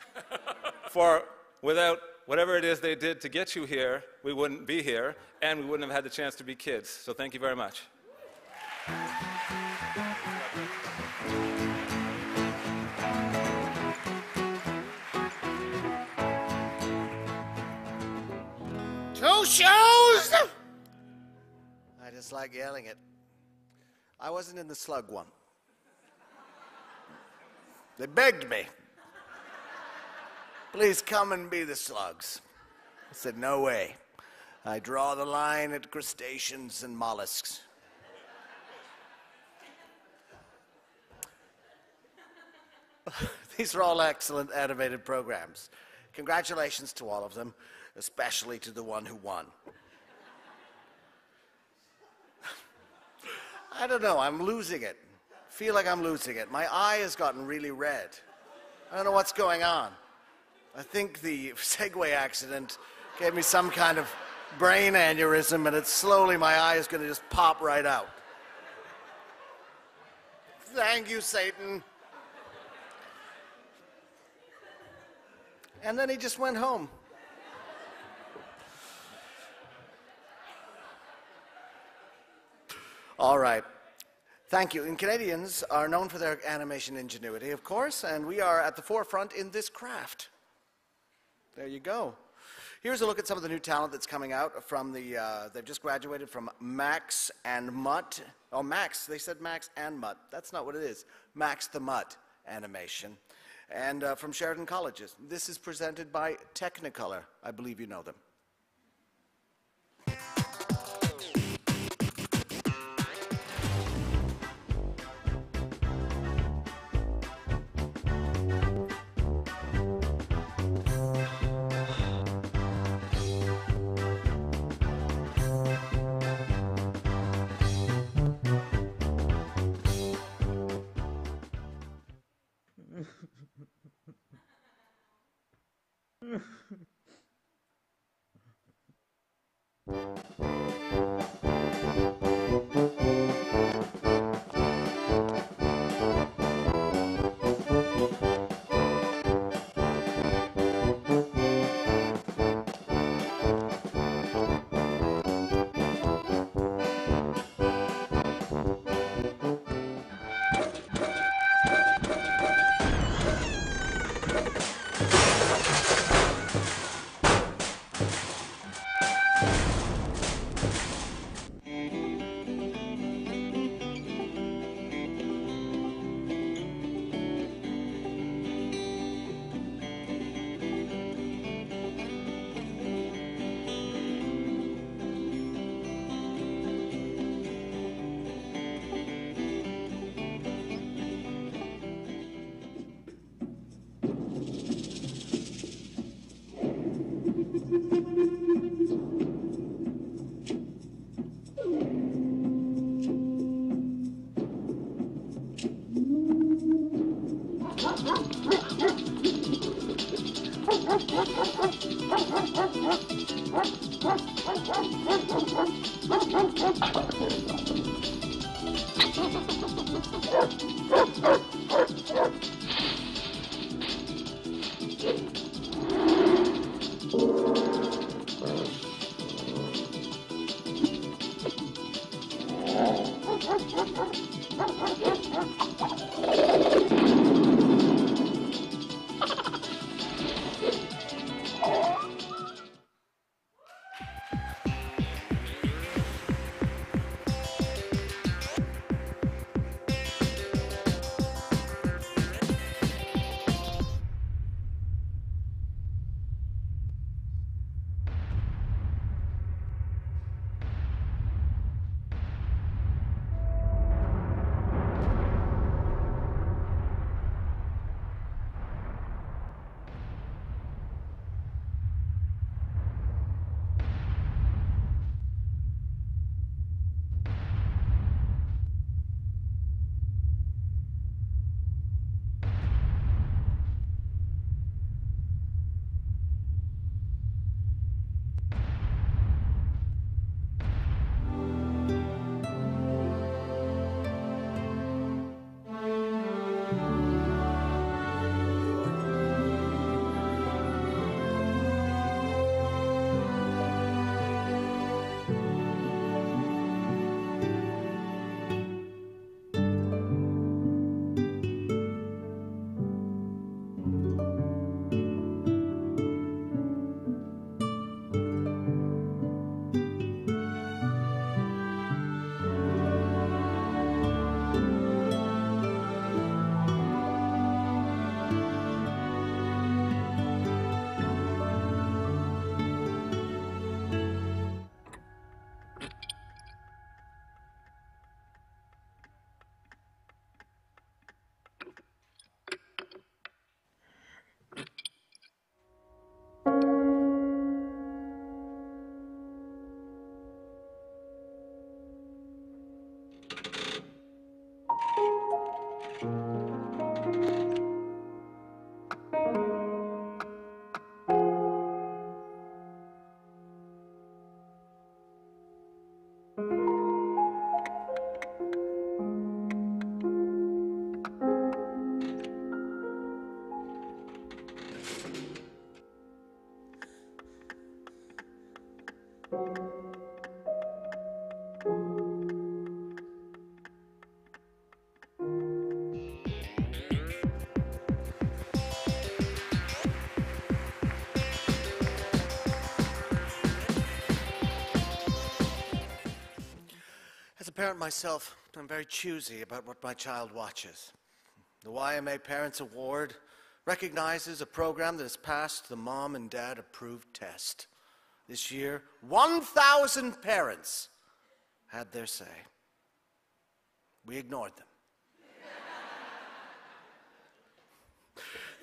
S13: for, without whatever it is they did to get you here, we wouldn't be here, and we wouldn't have had the chance to be kids. So thank you very much.
S5: Two shows? I just like yelling it. I wasn't in the slug one. They begged me. Please come and be the slugs. I said, no way. I draw the line at crustaceans and mollusks. These are all excellent animated programs. Congratulations to all of them, especially to the one who won. I don't know, I'm losing it. Feel like I'm losing it. My eye has gotten really red. I don't know what's going on. I think the Segway accident gave me some kind of brain aneurysm, and it's slowly my eye is going to just pop right out. Thank you, Satan. And then he just went home. All right. Thank you. And Canadians are known for their animation ingenuity, of course, and we are at the forefront in this craft. There you go. Here's a look at some of the new talent that's coming out from the, they've just graduated from Max and Mutt. Oh, Max, they said Max and Mutt. That's not what it is. Max the Mutt Animation. And from Sheridan Colleges. This is presented by Technicolor. I believe you know them. As a parent myself, I'm very choosy about what my child watches. The YMA Parents Award recognizes a program that has passed the mom and dad approved test. This year, 1,000 parents had their say. We ignored them.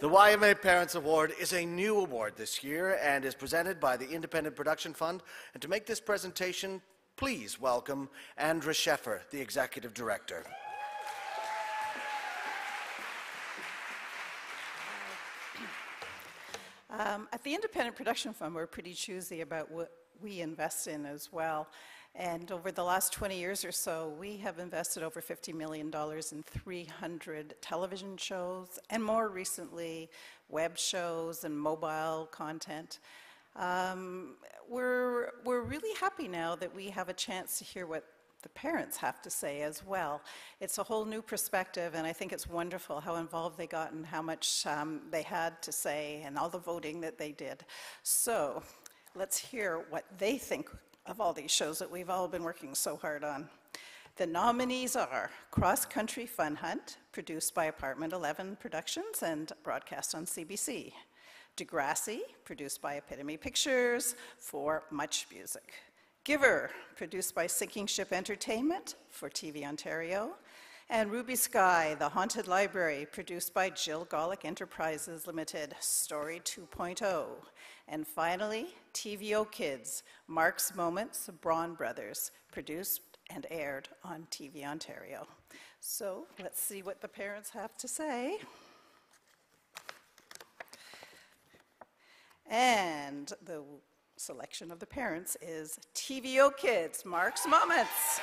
S5: The YMA Parents Award is a new award this year and is presented by the Independent Production Fund. And to make this presentation, please welcome Andra Sheffer, the Executive Director.
S6: At the Independent Production Fund, we're pretty choosy about what we invest in as well. And over the last 20 years or so, we have invested over $50 million in 300 television shows, and more recently, web shows and mobile content. We're really happy now that we have a chance to hear what the parents have to say as well. It's a whole new perspective, and I think it's wonderful how involved they got and how much they had to say and all the voting that they did. So let's hear what they think of all these shows that we've all been working so hard on. The nominees are Cross Country Fun Hunt, produced by Apartment 11 Productions and broadcast on CBC. Degrassi, produced by Epitome Pictures for Much Music. Giver, produced by Sinking Ship Entertainment for TV Ontario. And Ruby Sky, The Haunted Library, produced by Jill Golick Enterprises Limited, Story 2.0. And finally, TVO Kids, Mark's Moments, Braun Brothers, produced and aired on TV Ontario. So let's see what the parents have to say. And the selection of the parents is TVO Kids, Mark's Moments.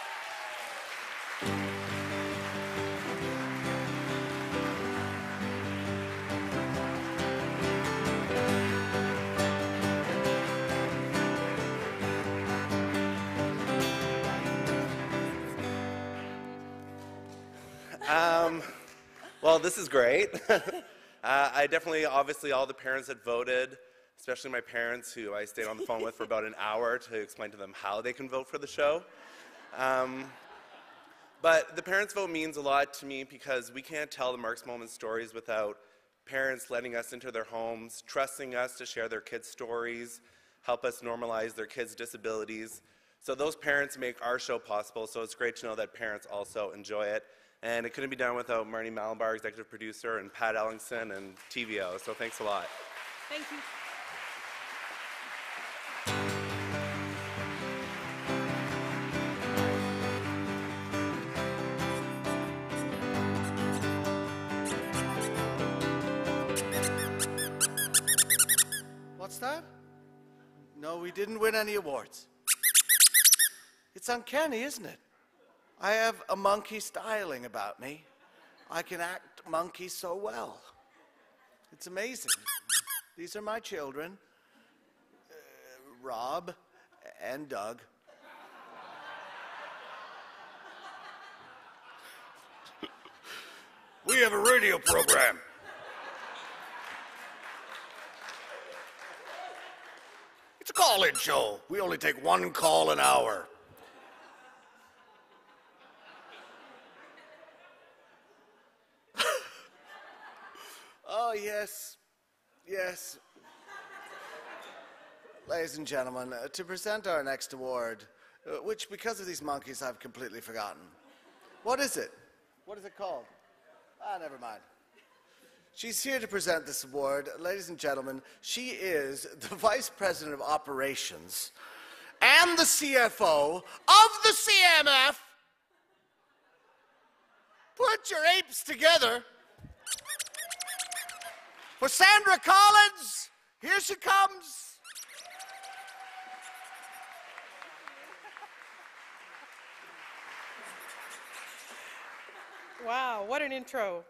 S18: Well, this is great. I definitely, obviously, all the parents that voted, especially my parents, who I stayed on the phone with for about an hour to explain to them how they can vote for the show. But the parents' vote means a lot to me because we can't tell the Mark's Moments stories without parents letting us into their homes, trusting us to share their kids' stories, help us normalize their kids' disabilities. So those parents make our show possible, so it's great to know that parents also enjoy it. And it couldn't be done without Marnie Malenbar, executive producer, and Pat Ellingson and TVO, so thanks a lot.
S6: Thank you.
S5: What's that? No, we didn't win any awards. It's uncanny, isn't it? I have a monkey styling about me. I can act monkey so well. It's amazing. These are my children, Rob and Doug. We have a radio program. It's a call-in show. We only take one call an hour. Oh, yes, yes. Ladies and gentlemen, to present our next award, which because of these monkeys I've completely forgotten. What is it? What is it called? Ah, never mind. She's here to present this award. Ladies and gentlemen, she is the Vice President of Operations and the CFO of the CMF. Put your apes together. For Sandra Collins, here she comes.
S20: Wow, what an intro.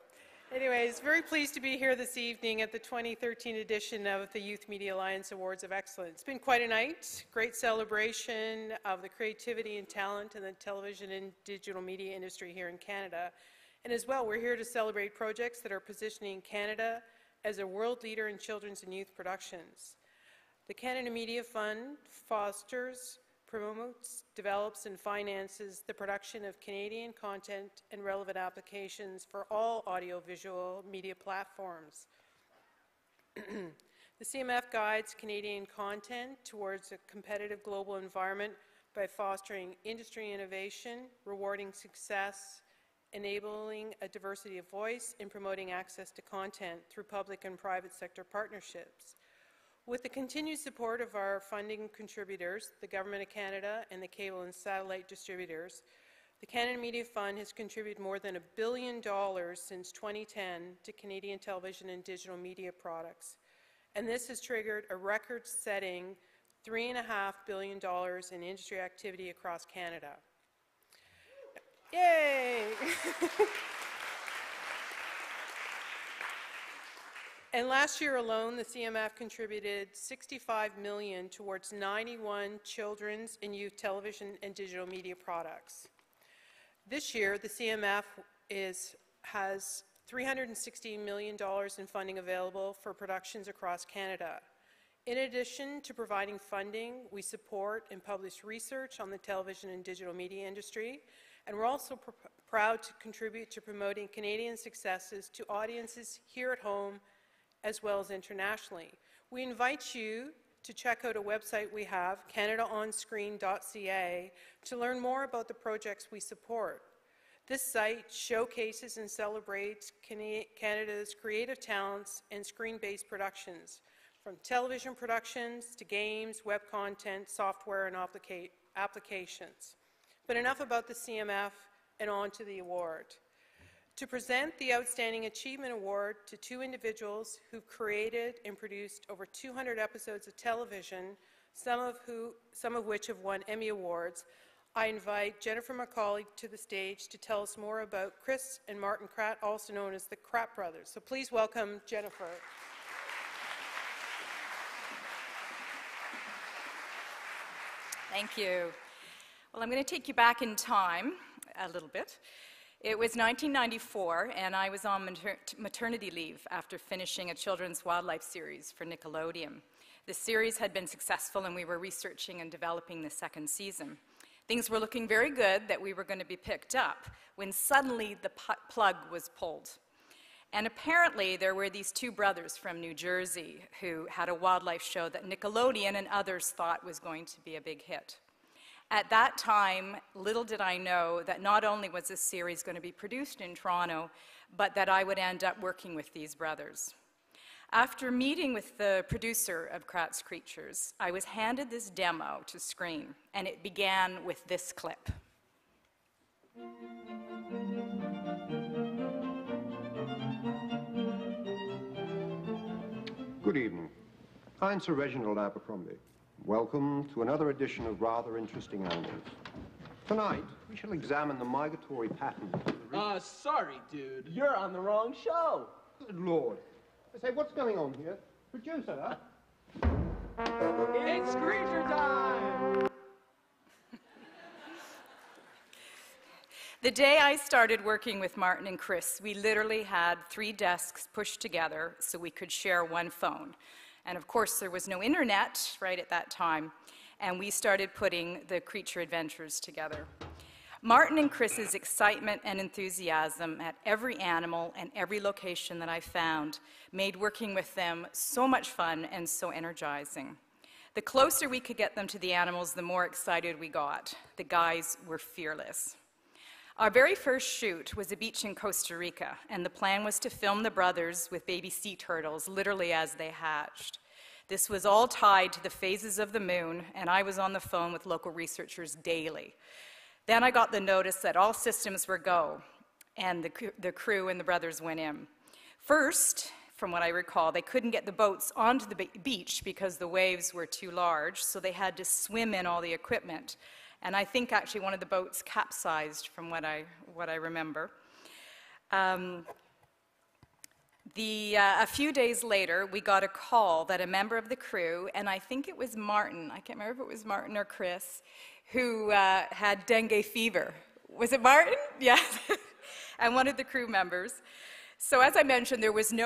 S20: Anyways, very pleased to be here this evening at the 2013 edition of the Youth Media Alliance Awards of Excellence. It's been quite a night, great celebration of the creativity and talent in the television and digital media industry here in Canada. And as well, we're here to celebrate projects that are positioning Canada as a world leader in children's and youth productions. The Canada Media Fund fosters promotes, develops, and finances the production of Canadian content and relevant applications for all audiovisual media platforms. The CMF guides Canadian content towards a competitive global environment by fostering industry innovation, rewarding success, enabling a diversity of voice, and promoting access to content through public and private sector partnerships. With the continued support of our funding contributors, the Government of Canada and the cable and satellite distributors, the Canada Media Fund has contributed more than $1 billion since 2010 to Canadian television and digital media products. And this has triggered a record-setting $3.5 billion in industry activity across Canada. Yay! And last year alone, the CMF contributed $65 million towards 91 children's and youth television and digital media products. This year, the CMF has $360 million in funding available for productions across Canada. In addition to providing funding, we support and publish research on the television and digital media industry, and we're also proud to contribute to promoting Canadian successes to audiences here at home as well as internationally. We invite you to check out a website we have, canadaonscreen.ca, to learn more about the projects we support. This site showcases and celebrates Canada's creative talents and screen-based productions, from television productions to games, web content, software, and applications. But enough about the CMF and on to the award. To present the Outstanding Achievement Award to two individuals who've created and produced over 200 episodes of television, some of which have won Emmy Awards, I invite Jennifer McCauley to the stage to tell us more about Chris and Martin Kratt, also known as the Kratt brothers. So please welcome Jennifer.
S4: Thank you. Well, I'm going to take you back in time a little bit. It was 1994, and I was on maternity leave after finishing a children's wildlife series for Nickelodeon. The series had been successful, and we were researching and developing the second season. Things were looking very good that we were going to be picked up when suddenly the plug was pulled. And apparently there were these two brothers from New Jersey who had a wildlife show that Nickelodeon and others thought was going to be a big hit. At that time, little did I know that not only was this series going to be produced in Toronto, but that I would end up working with these brothers. After meeting with the producer of Kratt's Creatures, I was handed this demo to screen, and it began with this clip.
S7: Good evening. I'm Sir Reginald Abercrombie. Welcome to another edition of Rather Interesting Animals. Tonight, we shall examine the migratory patterns of the...
S14: Sorry, dude. You're on the wrong show.
S7: Good Lord. I say, what's going on here? Producer, huh?
S14: It's Creature time!
S4: The day I started working with Martin and Chris, we literally had 3 desks pushed together so we could share one phone. And of course, there was no internet right at that time, and we started putting the creature adventures together. Martin and Chris's excitement and enthusiasm at every animal and every location that I found made working with them so much fun and so energizing. The closer we could get them to the animals, the more excited we got. The guys were fearless. Our very first shoot was a beach in Costa Rica, and the plan was to film the brothers with baby sea turtles literally as they hatched. This was all tied to the phases of the moon, and I was on the phone with local researchers daily. Then I got the notice that all systems were go, and the crew and the brothers went in. First, from what I recall, they couldn't get the boats onto the beach because the waves were too large, so they had to swim in all the equipment. And I think actually one of the boats capsized from what I remember. A few days later, we got a call that a member of the crew, and I think it was Martin, I can't remember if it was Martin or Chris, who had dengue fever. Was it Martin? Yeah. And one of the crew members. So as I mentioned, there was no